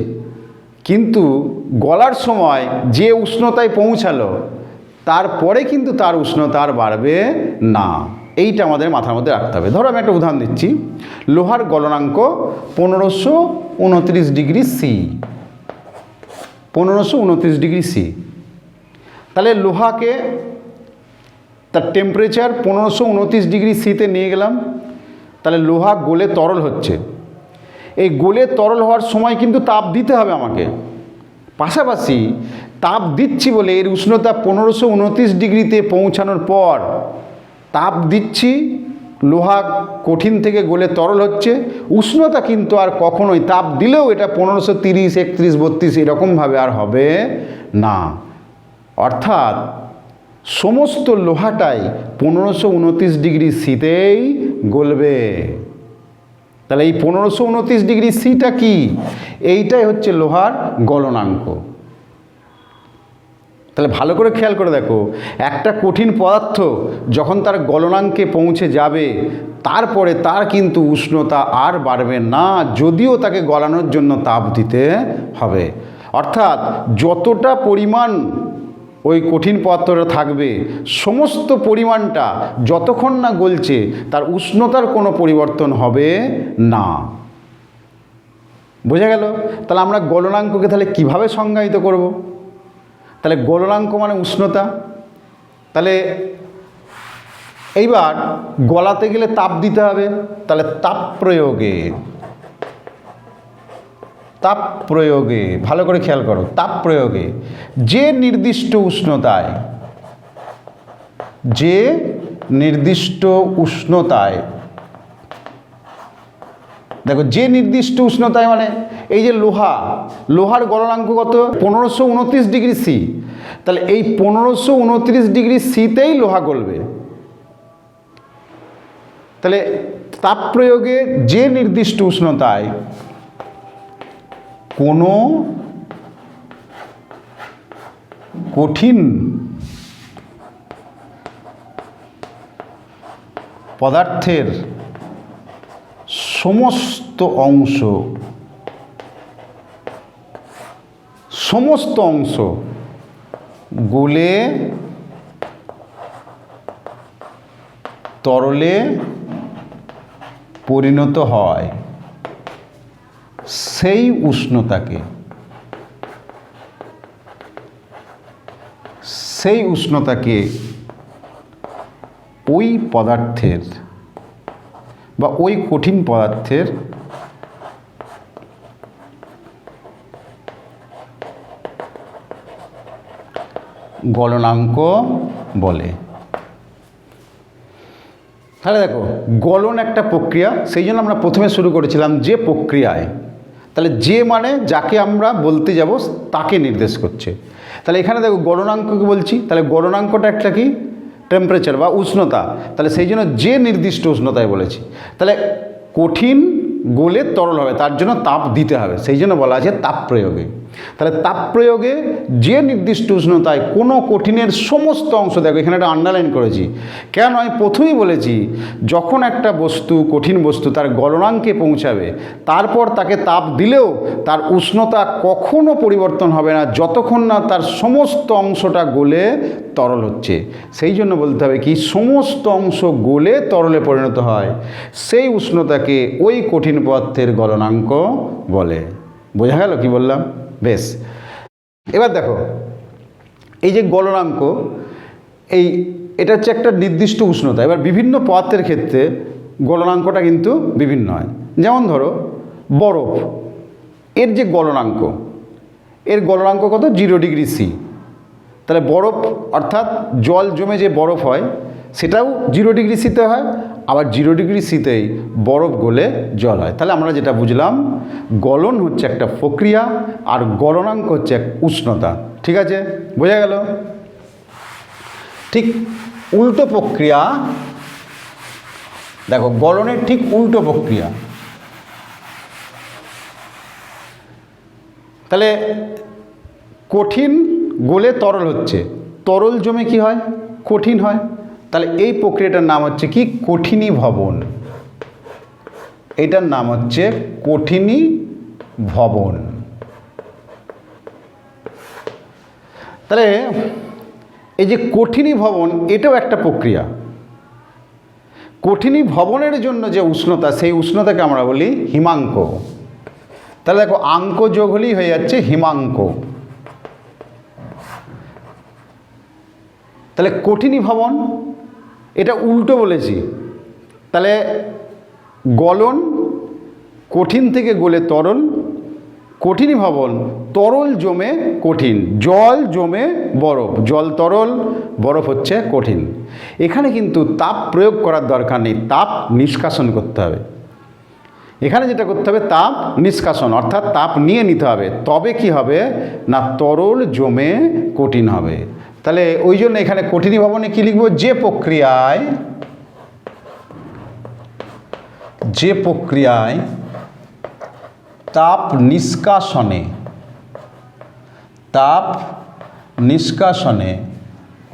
কিন্তু গলার সময় যে উষ্ণতায় পৌঁছালো তারপরে কিন্তু তার উষ্ণতা আর বাড়বে না। এইটা আমাদের মাথার মধ্যে রাখতে হবে। ধরো আমি একটা উদাহরণ দিচ্ছি, লোহার গলনাঙ্ক 1529 ডিগ্রি সি। 1529 degree C. তাহলে লোহাকে তার টেম্পারেচার 1529 ডিগ্রি সিতে নিয়ে গেলাম, তাহলে লোহা গলে তরল হচ্ছে। এই গলে তরল হওয়ার সময় কিন্তু তাপ দিতে হবে আমাকে। পাশাপাশি তাপ দিচ্ছি বলে এর উষ্ণতা 1529 ডিগ্রিতে পৌঁছানোর পর তাপ দিচ্ছি, লোহা কঠিন থেকে গলে তরল হচ্ছে, উষ্ণতা কিন্তু আর কখনোই তাপ দিলেও এটা 1530, 31, 32 এরকমভাবে আর হবে না। অর্থাৎ সমস্ত লোহাটাই 1529 ডিগ্রি সিতেই গলবে। তাহলে এই 1529 ডিগ্রি সিটা কি? এইটাই হচ্ছে লোহার গলনাঙ্ক। তাহলে ভালো করে খেয়াল করে দেখো, একটা কঠিন পদার্থ যখন তার গলনাঙ্কে পৌঁছে যাবে, তারপরে তার কিন্তু উষ্ণতা আর বাড়বে না, যদিও তাকে গলানোর জন্য তাপ দিতে হবে। অর্থাৎ যতটা পরিমাণ ওই কঠিন পদার্থটা থাকবে, সমস্ত পরিমাণটা যতক্ষণ না গলছে তার উষ্ণতার কোনো পরিবর্তন হবে না। বোঝা গেল? তাহলে আমরা গলনাঙ্ককে তাহলে কিভাবে সংজ্ঞায়িত করব? তাহলে গলনাঙ্ক মানে উষ্ণতা। তাহলে এইবার গলাতে গেলে তাপ দিতে হবে, তাহলে তাপ প্রয়োগে, তাপ প্রয়োগে, ভালো করে খেয়াল করো, তাপ প্রয়োগে যে নির্দিষ্ট উষ্ণতায়, যে নির্দিষ্ট উষ্ণতায়, দেখো যে নির্দিষ্ট উষ্ণতায় মানে এই যে লোহার গলনাঙ্ক কত? 1529 ডিগ্রি সি। তাহলে এই 1529 ডিগ্রি সিতেই লোহা গলবে। তাহলে তাপ প্রয়োগে যে নির্দিষ্ট উষ্ণতায় কোনো কঠিন পদার্থের সমস্ত অংশ গলে তরলে পরিণত হয়, সেই উষ্ণতাকে ওই পদার্থের বা ওই কঠিন পদার্থের গলনাঙ্ক বলে। তাহলে দেখো, গলন একটা প্রক্রিয়া, সেই জন্য আমরা প্রথমে শুরু করেছিলাম যে প্রক্রিয়ায়। তাহলে যে মানে যাকে আমরা বলতে যাব তাকে নির্দেশ করছে। তাহলে এখানে দেখো গলনাঙ্ককে বলছি, তাহলে গলনাঙ্কটা একটা কি? টেম্পারেচার বা উষ্ণতা। তাহলে সেই জন্য যে নির্দিষ্ট উষ্ণতায় বলেছি। তাহলে কঠিন গলে তরল হবে, তার জন্য তাপ দিতে হবে, সেই জন্য বলা আছে তাপ প্রয়োগে। তাহলে তাপ প্রয়োগে যে নির্দিষ্ট উষ্ণতায় কোনো কঠিনের সমস্ত অংশ, দেখো এখানে একটা আন্ডারলাইন করেছি, কেন আমি প্রথমেই বলেছি যখন একটা বস্তু, কঠিন বস্তু তার গলনাঙ্কে পৌঁছাবে, তারপর তাকে তাপ দিলেও তার উষ্ণতা কখনো পরিবর্তন হবে না যতক্ষণ না তার সমস্ত অংশটা গলে তরল হচ্ছে। সেই জন্য বলতে হবে কি, সমস্ত অংশ গলে তরলে পরিণত হয়, সেই উষ্ণতাকে ওই কঠিন পদার্থের গলনাঙ্ক বলে। বোঝা গেল কি বললাম? বেশ, এবার দেখো এই যে গলনাঙ্ক, এটা হচ্ছে একটা নির্দিষ্ট উষ্ণতা। এবার বিভিন্ন পদার্থের ক্ষেত্রে গলনাঙ্কটা কিন্তু বিভিন্ন হয়। যেমন ধরো বরফ, এর যে গলনাঙ্ক, এর গলনাঙ্ক কত? 0 ডিগ্রি সি। তাহলে বরফ অর্থাৎ জল জমে যে বরফ হয় সেটাও 0 ডিগ্রি সিতে হয়, আবার 0 ডিগ্রি সিতেই বরফ গলে জল হয়। তাহলে আমরা যেটা বুঝলাম, গলন হচ্ছে একটা প্রক্রিয়া আর গলনাঙ্ক হচ্ছে এক উষ্ণতা। ঠিক আছে, বোঝা গেল? ঠিক উল্টো প্রক্রিয়া, দেখো গলনের ঠিক উল্টো প্রক্রিয়া। তাহলে কঠিন গলে তরল হচ্ছে, তরল জমে কি হয়? কঠিন হয়। তাহলে এই প্রক্রিয়াটার নাম হচ্ছে কি? কঠিনীভবন। এটার নাম হচ্ছে কঠিনীভবন। তাহলে এই যে কঠিনীভবন, এটাও একটা প্রক্রিয়া। কঠিনীভবনের জন্য যে উষ্ণতা, সেই উষ্ণতাকে আমরা বলি হিমাঙ্ক। তাহলে দেখো আঙ্ক যোগ হলেই হয়ে যাচ্ছে হিমাঙ্ক। তাহলে কঠিনীভবন এটা উল্টো বলেছি। তাহলে গলন কঠিন থেকে গলে তরল, কঠিনীভবন তরল জমে কঠিন, জল জমে বরফ, জল তরল, বরফ হচ্ছে কঠিন। এখানে কিন্তু তাপ প্রয়োগ করার দরকার নেই, তাপ নিষ্কাশন করতে হবে। এখানে যেটা করতে হবে তাপ নিষ্কাশন, অর্থাৎ তাপ নিয়ে নিতে হবে, তবে কি হবে না তরল জমে কঠিন হবে। তাহলে ওই জন্য এখানে কঠিনীভবনে কি লিখব? যে প্রক্রিয়ায় তাপ নিষ্কাশনে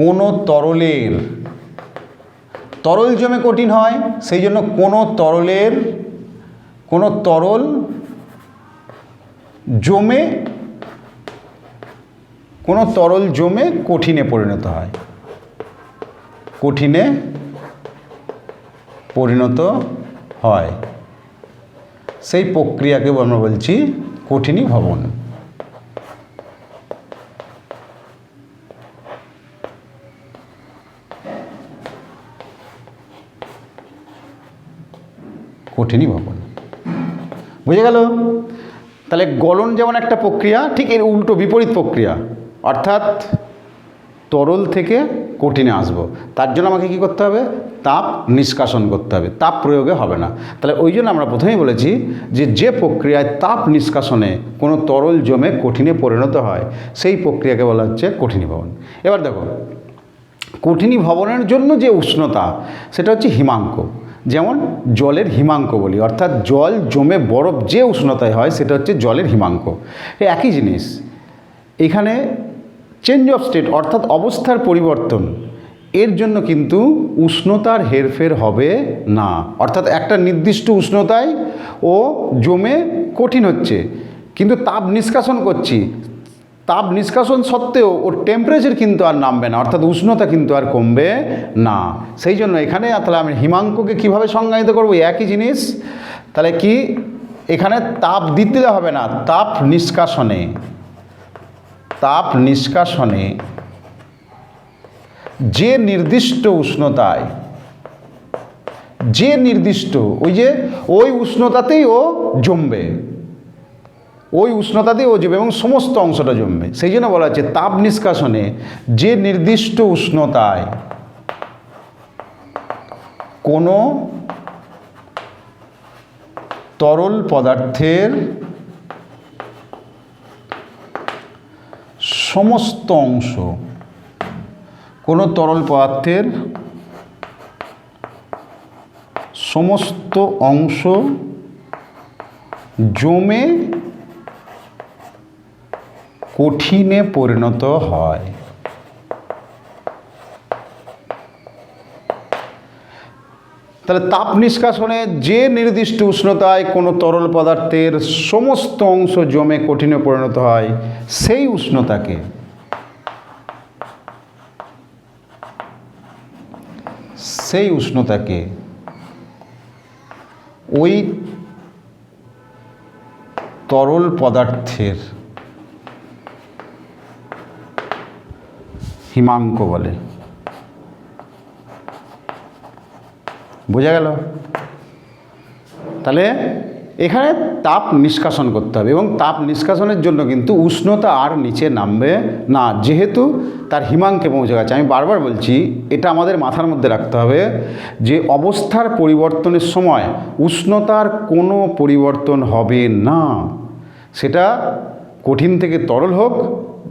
কোনো তরল জমে কঠিন হয়, সেই জন্য কোনো তরল জমে কঠিনে পরিণত হয়, সেই প্রক্রিয়াকে আমরা বলছি কঠিনীভবন। কঠিনীভবন, বুঝে গেল? তাহলে গলন যেমন একটা প্রক্রিয়া, ঠিক এর উল্টো বিপরীত প্রক্রিয়া, অর্থাৎ তরল থেকে কঠিনে আসবো, তার জন্য আমাকে কি করতে হবে? তাপ নিষ্কাশন করতে হবে, তাপ প্রয়োগে হবে না। তাহলে ওই জন্য আমরা প্রথমেই বলেছি যে প্রক্রিয়ায় তাপ নিষ্কাশনে কোনো তরল জমে কঠিনে পরিণত হয়, সেই প্রক্রিয়াকে বলা হচ্ছে কঠিনীভবন। এবার দেখো কঠিনীভবনের জন্য যে উষ্ণতা, সেটা হচ্ছে হিমাঙ্ক। যেমন জলের হিমাঙ্ক বলি, অর্থাৎ জল জমে বরফ যে উষ্ণতায় হয় সেটা হচ্ছে জলের হিমাঙ্ক। একই জিনিস এখানে চেঞ্জ অফ স্টেট, অর্থাৎ অবস্থার পরিবর্তন, এর জন্য কিন্তু উষ্ণতার হেরফের হবে না। অর্থাৎ একটা নির্দিষ্ট উষ্ণতায় ও জমে কঠিন হচ্ছে, কিন্তু তাপ নিষ্কাশন করছি, তাপ নিষ্কাশন সত্ত্বেও ওর টেম্পারেচার কিন্তু আর নামবে না, অর্থাৎ উষ্ণতা কিন্তু আর কমবে না। সেই জন্য এখানে তাহলে আমি হিমাঙ্ককে কীভাবে সংজ্ঞায়িত করব? একই জিনিস। তাহলে কি এখানে তাপ দিতে হবে না, তাপ নিষ্কাশনে যে নির্দিষ্ট উষ্ণতায়, ওই উষ্ণতাতেই ও জমবে, এবং সমস্ত অংশটা জমবে। সেই জন্য বলা হচ্ছে তাপ নিষ্কাশনে যে নির্দিষ্ট উষ্ণতায় কোনো তরল পদার্থের সমস্ত অংশ, জমে কঠিনে পরিণত হয়। তাহলে তাপ নিষ্কাশনে যে নির্দিষ্ট উষ্ণতায় কোনো তরল পদার্থের সমস্ত অংশ জমে কঠিনে পরিণত হয় সেই উষ্ণতাকে ওই তরল পদার্থের হিমাঙ্ক বলে। বোঝা গেল? তাহলে এখানে তাপ নিষ্কাশন করতে হবে এবং তাপ নিষ্কাশনের জন্য কিন্তু উষ্ণতা আর নিচে নামবে না, যেহেতু তার হিমাঙ্কে পৌঁছে গেছে। আমি বারবার বলছি, এটা আমাদের মাথার মধ্যে রাখতে হবে যে অবস্থার পরিবর্তনের সময় উষ্ণতার কোনো পরিবর্তন হবে না, সেটা কঠিন থেকে তরল হোক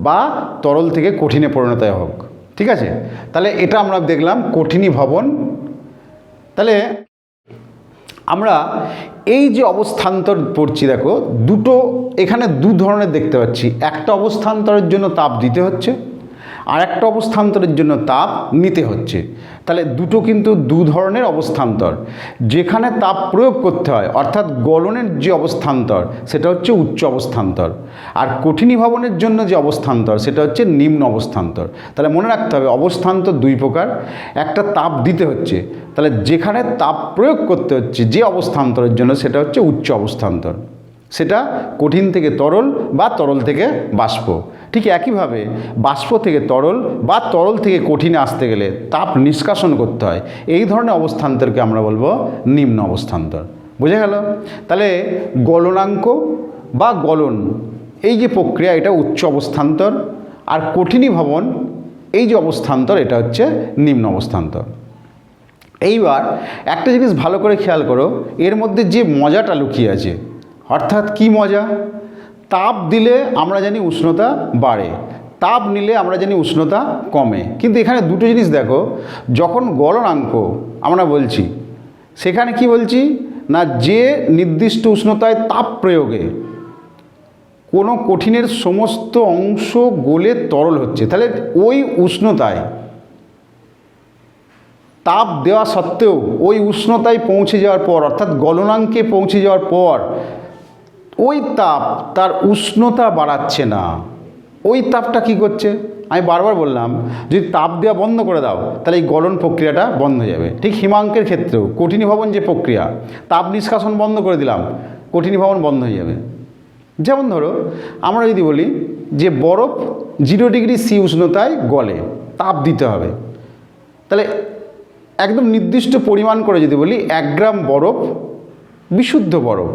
বা তরল থেকে কঠিনে পরিণত হোক। ঠিক আছে? তাহলে এটা আমরা দেখলাম কঠিনীভবন। তাহলে আমরা এই যে অবস্থান্তর পড়ছি, দেখো দুটো এখানে দু ধরনের দেখতে পাচ্ছি। একটা অবস্থান্তরের জন্য তাপ দিতে হচ্ছে, আর একটা অবস্থান্তরের জন্য তাপ নিতে হচ্ছে। তাহলে দুটো কিন্তু দু ধরনের অবস্থান্তর। যেখানে তাপ প্রয়োগ করতে হয় অর্থাৎ গলনের যে অবস্থান্তর সেটা হচ্ছে উচ্চ অবস্থান্তর, আর কঠিনীভবনের জন্য যে অবস্থান্তর সেটা হচ্ছে নিম্ন অবস্থান্তর। তাহলে মনে রাখতে হবে অবস্থান্তর দুই প্রকার। একটা তাপ দিতে হচ্ছে, তাহলে যেখানে তাপ প্রয়োগ করতে হচ্ছে যে অবস্থান্তরের জন্য সেটা হচ্ছে উচ্চ অবস্থান্তর, সেটা কঠিন থেকে তরল বা তরল থেকে বাষ্প। ঠিক একইভাবে বাষ্প থেকে তরল বা তরল থেকে কঠিনে আসতে গেলে তাপ নিষ্কাশন করতে হয়, এই ধরনের অবস্থান্তরকে আমরা বলবো নিম্ন অবস্থান্তর। বোঝা গেল? তাহলে গলনাঙ্ক বা গলন এই যে প্রক্রিয়া এটা উচ্চ অবস্থান্তর, আর কঠিনীভবন এই যে অবস্থান্তর এটা হচ্ছে নিম্ন অবস্থান্তর। এইবার একটা জিনিস ভালো করে খেয়াল করো, এর মধ্যে যে মজাটা লুকিয়ে আছে, অর্থাৎ কি মজা? তাপ দিলে আমরা জানি উষ্ণতা বাড়ে, তাপ নিলে আমরা জানি উষ্ণতা কমে। কিন্তু এখানে দুটো জিনিস দেখো, যখন গলনাঙ্ক আমরা বলছি সেখানে কি বলছি না, যে নির্দিষ্ট উষ্ণতায় তাপ প্রয়োগে কোনো কঠিনের সমস্ত অংশ গলে তরল হচ্ছে, তাহলে ওই উষ্ণতায় তাপ দেওয়া সত্ত্বেও ওই উষ্ণতায় পৌঁছে যাওয়ার পর অর্থাৎ গলনাঙ্কে পৌঁছে যাওয়ার পর ওই তাপ তার উষ্ণতা বাড়াচ্ছে না। ওই তাপটা কি করছে? আমি বারবার বললাম, যদি তাপ দেওয়া বন্ধ করে দাও তাহলে এই গলন প্রক্রিয়াটা বন্ধ হয়ে যাবে। ঠিক হিমাঙ্কের ক্ষেত্রেও কঠিনীভবন যে প্রক্রিয়া, তাপ নিষ্কাশন বন্ধ করে দিলাম, কঠিনীভবন বন্ধ হয়ে যাবে। যেমন ধরো আমরা যদি বলি যে বরফ 0 ডিগ্রি সি উষ্ণতায় গলে, তাপ দিতে হবে, তাহলে একদম নির্দিষ্ট পরিমাণ করে যদি বলি 1 গ্রাম বরফ, বিশুদ্ধ বরফ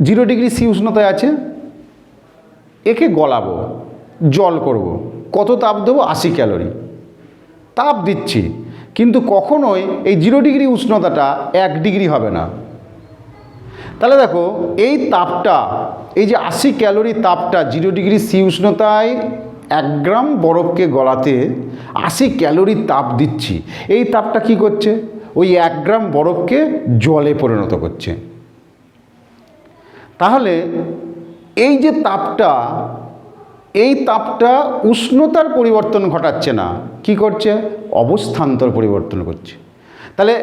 0 ডিগ্রি সি উষ্ণতায় আছে, একে গলাবো, জল করব, কত তাপ দেবো? 80 ক্যালোরি তাপ দিচ্ছি, কিন্তু কখনোই এই 0 ডিগ্রি উষ্ণতাটা 1 ডিগ্রি হবে না। তাহলে দেখো এই তাপটা, এই যে 80 ক্যালোরি তাপটা 0 ডিগ্রি সি উষ্ণতায় 1 গ্রাম বরফকে গলাতে 80 ক্যালোরি তাপ দিচ্ছি, এই তাপটা কি করছে? ওই 1 গ্রাম বরফকে জলে পরিণত করছে। তাহলে এই যে তাপটা, এই তাপটা উষ্ণতার পরিবর্তন ঘটাচ্ছে না, কি করছে? অবস্থান্তর পরিবর্তন করছে। তাহলে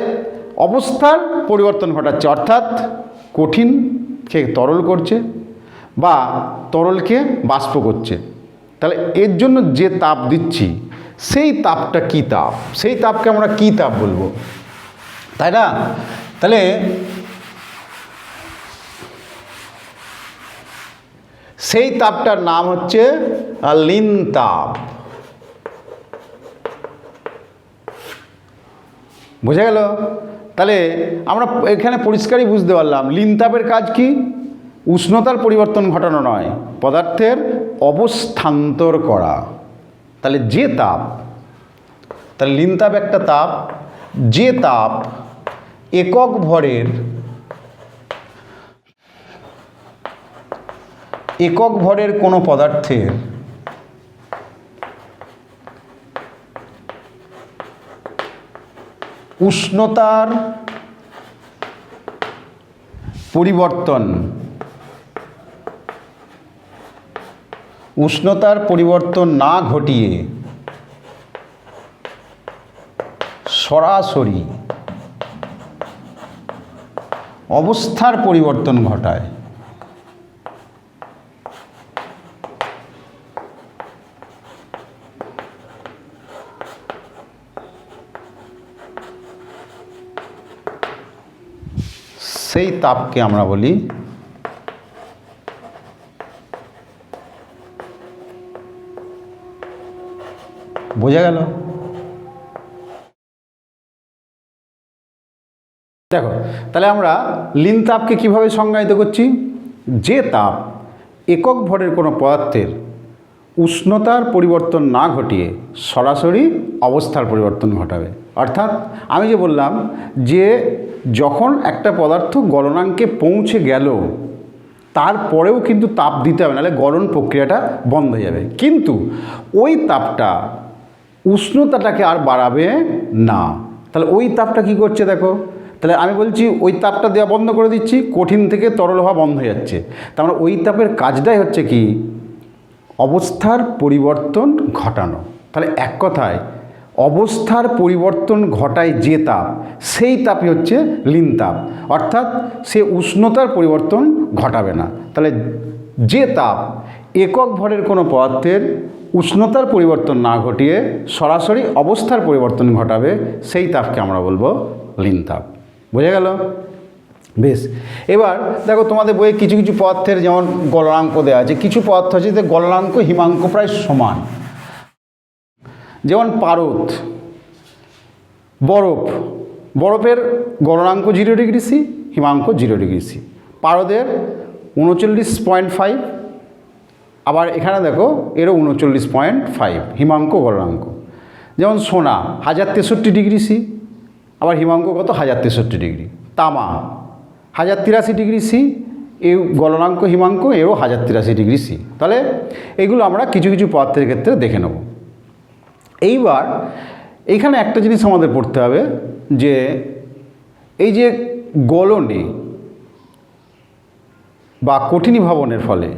অবস্থার পরিবর্তন ঘটাচ্ছে, অর্থাৎ কঠিনকে তরল করছে বা তরলকে বাষ্প করছে। তাহলে এর জন্য যে তাপ দিচ্ছি সেই তাপটা কি তাপ? সেই তাপকে আমরা কি তাপ বলবো, তাই না? তাহলে সেই তাপটার নাম হচ্ছে লিন তাপ। বোঝা গেল? তাহলে আমরা এখানে পরিষ্কারই বুঝতে পারলাম লিন তাপের কাজ কি? উষ্ণতার পরিবর্তন ঘটানো নয়, পদার্থের অবস্থান্তর করা। তাহলে যে তাপ, তাহলে লিন তাপ একটা তাপ, যে তাপ একক ভরের কোনো পদার্থের উষ্ণতার পরিবর্তন উষ্ণতার পরিবর্তন না ঘটিয়ে সরাসরি অবস্থার পরিবর্তন ঘটায়। সেই তাপকে আমরা বলি বোঝা গেল? দেখো তাহলে আমরা লীন তাপকে কিভাবে সংজ্ঞায়িত করছি? যে তাপ একক ভরের কোনো পদার্থের উষ্ণতার পরিবর্তন না ঘটিয়ে সরাসরি অবস্থার পরিবর্তন ঘটাবে। অর্থাৎ আমি যে বললাম যে যখন একটা পদার্থ গলনাঙ্কে পৌঁছে গেল তারপরেও কিন্তু তাপ দিতে হবে, নাহলে গলন প্রক্রিয়াটা বন্ধ হয়ে যাবে, কিন্তু ওই তাপটা উষ্ণতাটাকে আর বাড়াবে না। তাহলে ওই তাপটা কি করছে দেখো, তাহলে আমি বলছি ওই তাপটা দেওয়া বন্ধ করে দিচ্ছি, কঠিন থেকে তরল হওয়া বন্ধ হয়ে যাচ্ছে। তার মানে ওই তাপের কাজটাই হচ্ছে কি অবস্থার পরিবর্তন ঘটানো। তাহলে এক কথায় অবস্থার পরিবর্তন ঘটায় যে তাপ, সেই তাপই হচ্ছে লীন তাপ। অর্থাৎ সে উষ্ণতার পরিবর্তন ঘটাবে না। তাহলে যে তাপ একক ভরের কোনো পদার্থের উষ্ণতার পরিবর্তন না ঘটিয়ে সরাসরি অবস্থার পরিবর্তন ঘটাবে সেই তাপকে আমরা বলবো লীন তাপ। বোঝা গেল? বেশ, এবার দেখো তোমাদের বইয়ে কিছু কিছু পদার্থের যেমন গলনাঙ্ক দেওয়া আছে, কিছু পদার্থ আছে যে গলনাঙ্ক হিমাঙ্ক প্রায় সমান, যেমন পারদ, বরফের গলনাঙ্ক 0 ডিগ্রি সি, হিমাঙ্ক 0 ডিগ্রি সি। পারদের 39.5, আবার এখানে দেখো এরও 39.5 হিমাঙ্ক গলনাঙ্ক। যেমন সোনা 1063 ডিগ্রি সি, আবার হিমাঙ্ক কত 1063 ডিগ্রি। তামা 1083 ডিগ্রি সি, এই গলনাঙ্ক হিমাঙ্ক এরও 1083 ডিগ্রি সি। তাহলে এগুলো আমরা কিছু কিছু পদার্থের ক্ষেত্রে দেখে নেব। এইবার এইখানে একটা জিনিস আমাদের পড়তে হবে যে এই যে গলনে বা কঠিনীভবনের ফলে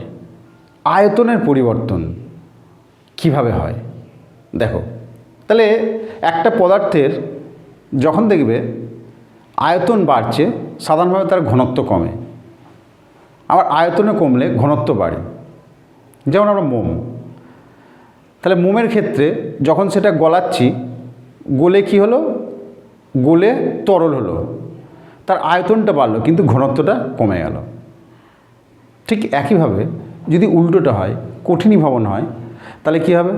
আয়তনের পরিবর্তন কিভাবে হয় দেখো। তাহলে একটা পদার্থের যখন দেখবে আয়তন বাড়ছে, সাধারণভাবে তার ঘনত্ব কমে, আবার আয়তনে কমলে ঘনত্ব বাড়ে। যেমন আমরা মোম, তাহলে মোমের ক্ষেত্রে যখন সেটা গলাচ্ছি, গলে কি হলো, গলে তরল হলো, তার আয়তনটা বাড়লো কিন্তু ঘনত্বটা কমে গেল। ঠিক একইভাবে যদি উল্টোটা হয়, কঠিনীভবন হয়, তাহলে কি হবে,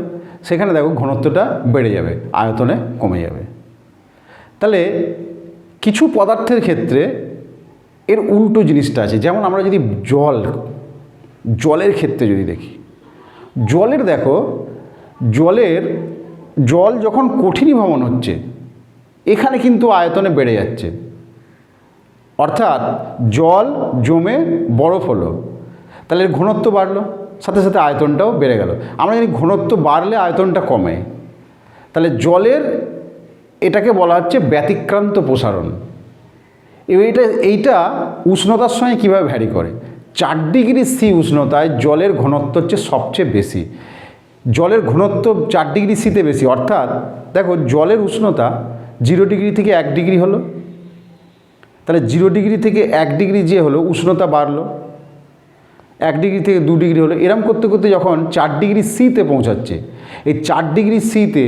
সেখানে দেখো ঘনত্বটা বেড়ে যাবে, আয়তনে কমে যাবে। তাহলে কিছু পদার্থের ক্ষেত্রে এর উল্টো জিনিসটা আছে। যেমন আমরা যদি জলের ক্ষেত্রে যদি দেখি, জলের দেখো জল যখন কঠিনীভবন হচ্ছে, এখানে কিন্তু আয়তনে বেড়ে যাচ্ছে। অর্থাৎ জল জমে বরফ হলো, তাহলে এর ঘনত্ব বাড়লো, সাথে সাথে আয়তনটাও বেড়ে গেল। আমরা জানি ঘনত্ব বাড়লে আয়তনটা কমে, তাহলে জলের এটাকে বলা হচ্ছে ব্যতিক্রান্ত প্রসারণ। এইটা উষ্ণতার সঙ্গে কীভাবে ভ্যারি করে। 4 ডিগ্রি সি উষ্ণতায় জলের ঘনত্ব হচ্ছে সবচেয়ে বেশি, জলের ঘনত্ব 4 ডিগ্রি সিতে বেশি। অর্থাৎ দেখো জলের উষ্ণতা 0 ডিগ্রি থেকে 1 ডিগ্রি হলো, তাহলে 0 ডিগ্রি থেকে 1 ডিগ্রি যে হলো উষ্ণতা বাড়লো, 1 ডিগ্রি থেকে 2 ডিগ্রি হলো, এরম করতে করতে যখন 4 ডিগ্রি সিতে পৌঁছাচ্ছে, এই 4 ডিগ্রি সিতে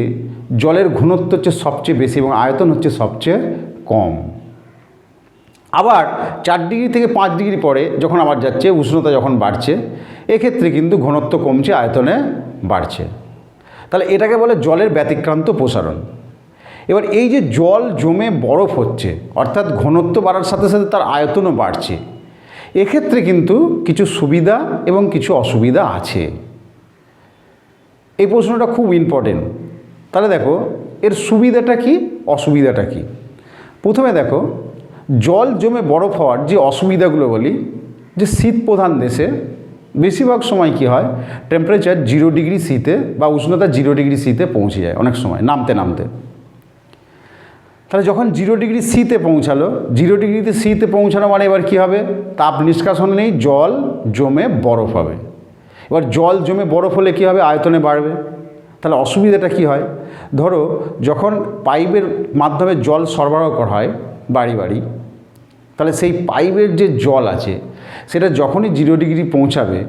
জলের ঘনত্ব হচ্ছে সবচেয়ে বেশি এবং আয়তন হচ্ছে সবচেয়ে কম। আবার 4 ডিগ্রি থেকে 5 ডিগ্রি পরে যখন আবার যাচ্ছে, উষ্ণতা যখন বাড়ছে, এক্ষেত্রে কিন্তু ঘনত্ব কমছে, আয়তনে বাড়ছে। তাহলে এটাকে বলে জলের ব্যতিক্রান্ত প্রসারণ। এবার এই যে জল জমে বরফ হচ্ছে, অর্থাৎ ঘনত্ব বাড়ার সাথে সাথে তার আয়তনও বাড়ছে, এক্ষেত্রে কিন্তু কিছু সুবিধা এবং কিছু অসুবিধা আছে। এই প্রশ্নটা খুব ইম্পর্টেন্ট। তাহলে দেখো এর সুবিধাটা কি, অসুবিধাটা কি। প্রথমে দেখো জল জমে বরফ হওয়ার যে অসুবিধাগুলো বলি, যে শীত প্রধান দেশে বেশিরভাগ সময় কি হয়, টেম্পারেচার 0 ডিগ্রি সিতে বা উষ্ণতা 0 ডিগ্রি সিতে পৌঁছে যায় অনেক সময় নামতে নামতে। তাহলে যখন 0 ডিগ্রি সিতে পৌঁছালো, 0 ডিগ্রিতে সিতে পৌঁছানো মানে এবার কী হবে, তাপ নিষ্কাশন নেই, জল জমে বরফ হবে। এবার জল জমে বরফ হলে কী হবে, আয়তনে বাড়বে। তাহলে অসুবিধাটা কি হয়, ধরো যখন পাইপের মাধ্যমে জল সরবরাহ করা হয় বাড়ি বাড়ি, তাহলে সেই পাইপের যে জল আছে সেটা যখনই 0 ডিগ্রি পৌঁছাবে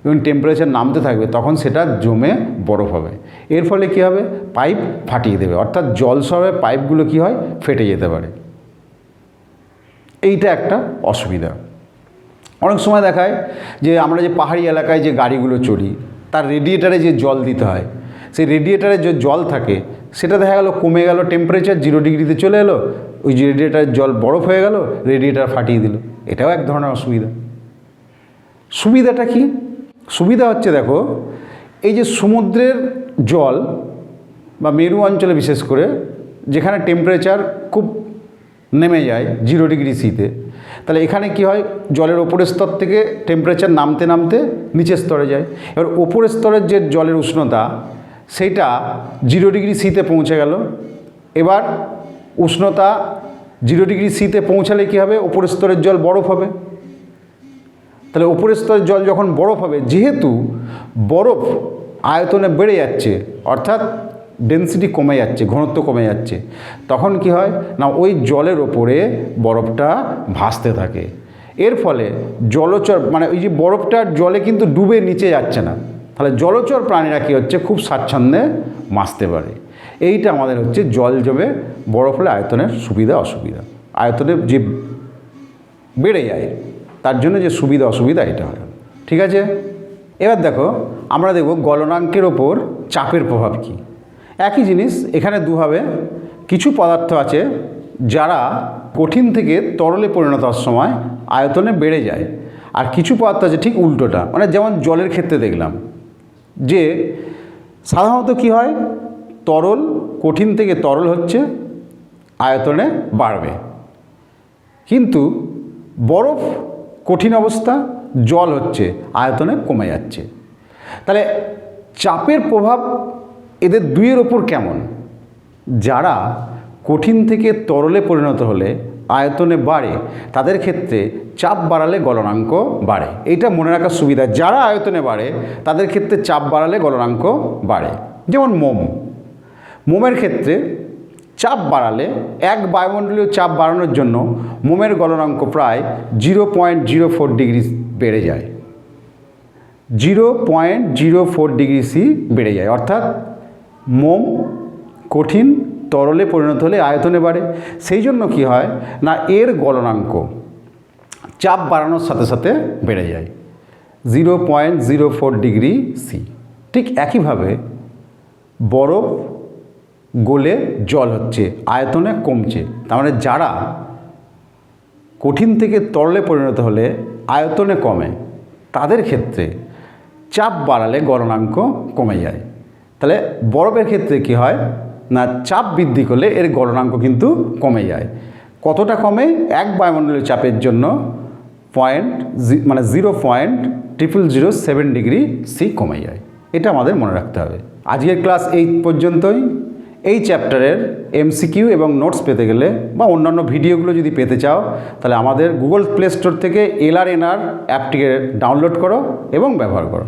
এবং টেম্পারেচার নামতে থাকবে তখন সেটা জমে বরফ হবে। এর ফলে কী হবে, পাইপ ফাটিয়ে দেবে, অর্থাৎ জল সরবরাহের পাইপগুলো কী হয়, ফেটে যেতে পারে। এইটা একটা অসুবিধা। অনেক সময় দেখায় যে আমরা যে পাহাড়ি এলাকায় যে গাড়িগুলো চড়ি তার রেডিয়েটারে যে জল দিতে হয়, সেই রেডিয়েটারে যে জল থাকে সেটা দেখা গেল কমে গেল, টেম্পারেচার 0 ডিগ্রিতে চলে এলো, ওই যে রেডিয়েটারের জল বরফ হয়ে গেল, রেডিয়েটার ফাটিয়ে দিল। এটাও এক ধরনের অসুবিধা। সুবিধাটা কি, সুবিধা হচ্ছে দেখো, এই যে সমুদ্রের জল বা মেরু অঞ্চলে বিশেষ করে যেখানে টেম্পারেচার খুব নেমে যায় 0 ডিগ্রি সিতে, তাহলে এখানে কি হয়, জলের ওপরের স্তর থেকে টেম্পারেচার নামতে নামতে নিচের স্তরে যায়। এবার ওপরের স্তরের যে জলের উষ্ণতা সেইটা 0 ডিগ্রি সিতে পৌঁছে গেল। এবার উষ্ণতা 0 ডিগ্রি সিতে পৌঁছালে কী হবে, ওপরের স্তরের জল বরফ হবে। তাহলে ওপরের স্তরের জল যখন বরফ হবে, যেহেতু বরফ আয়তনে বেড়ে যাচ্ছে, অর্থাৎ ডেনসিটি কমে যাচ্ছে, ঘনত্ব কমে যাচ্ছে, তখন কি হয় না, ওই জলের ওপরে বরফটা ভাসতে থাকে। এর ফলে জলচর মানে ওই যে বরফটা জলে কিন্তু ডুবে নিচে যাচ্ছে না, তাহলে জলচর প্রাণীরা কী হচ্ছে, খুব স্বাচ্ছন্দ্যে মাসতে পারে। এইটা আমাদের হচ্ছে জল জমে বরফ হলে আয়তনের সুবিধা অসুবিধা। আয়তনে যে বেড়ে যায় তার জন্য যে সুবিধা অসুবিধা এটা হয়, ঠিক আছে। এবার দেখো আমরা দেখব গলনাঙ্কের ওপর চাপের প্রভাব কী। একই জিনিস এখানে দুভাবে, কিছু পদার্থ আছে যারা কঠিন থেকে তরলে পরিণত হওয়ার সময় আয়তনে বেড়ে যায়, আর কিছু পদার্থ আছে ঠিক উল্টোটা, মানে যেমন জলের ক্ষেত্রে দেখলাম যে সাধারণত কি হয়, তরল কঠিন থেকে তরল হচ্ছে আয়তনে বাড়বে, কিন্তু বরফ কঠিন অবস্থা, জল হচ্ছে আয়তনে কমে যাচ্ছে। তাহলে চাপের প্রভাব এদের দুইয়ের ওপর কেমন, যারা কঠিন থেকে তরলে পরিণত হলে আয়তনে বাড়ে তাদের ক্ষেত্রে চাপ বাড়ালে গলনাঙ্ক বাড়ে। এইটা মনে রাখার সুবিধা, যারা আয়তনে বাড়ে তাদের ক্ষেত্রে চাপ বাড়ালে গলনাঙ্ক বাড়ে। যেমন মোমের ক্ষেত্রে চাপ বাড়ালে, এক বায়ুমণ্ডলীয় চাপ বাড়ানোর জন্য মোমের গলনাঙ্ক প্রায় 0.04 ডিগ্রি বেড়ে যায়, 0.04 ডিগ্রি সি বেড়ে যায়। অর্থাৎ মোম কঠিন তরলে পরিণত হলে আয়তনে বাড়ে, সেই জন্য কি হয় না, এর গলনাঙ্ক চাপ বাড়ানোর সাথে সাথে বেড়ে যায় 0.04 ডিগ্রি সি। ঠিক একইভাবে বরফ গলে জল হচ্ছে আয়তনে কমছে, তার মানে যারা কঠিন থেকে তরলে পরিণত হলে আয়তনে কমে তাদের ক্ষেত্রে চাপ বাড়ালে গলনাঙ্ক কমে যায়। তাহলে বরফের ক্ষেত্রে কি হয় না, চাপ বৃদ্ধি করলে এর গলনাঙ্ক কিন্তু কমে যায়। কতটা কমে, এক বায়ুমণ্ডলীয় চাপের জন্য 0.007 ডিগ্রি সি কমে যায়। এটা আমাদের মনে রাখতে হবে। আজকের ক্লাস এই পর্যন্তই। এই চ্যাপ্টারের এমসিকিউ এবং নোটস পেতে গেলে বা অন্যান্য ভিডিওগুলো যদি পেতে চাও তাহলে আমাদের গুগল প্লে স্টোর থেকে LRNR অ্যাপটিকে ডাউনলোড করো এবং ব্যবহার করো।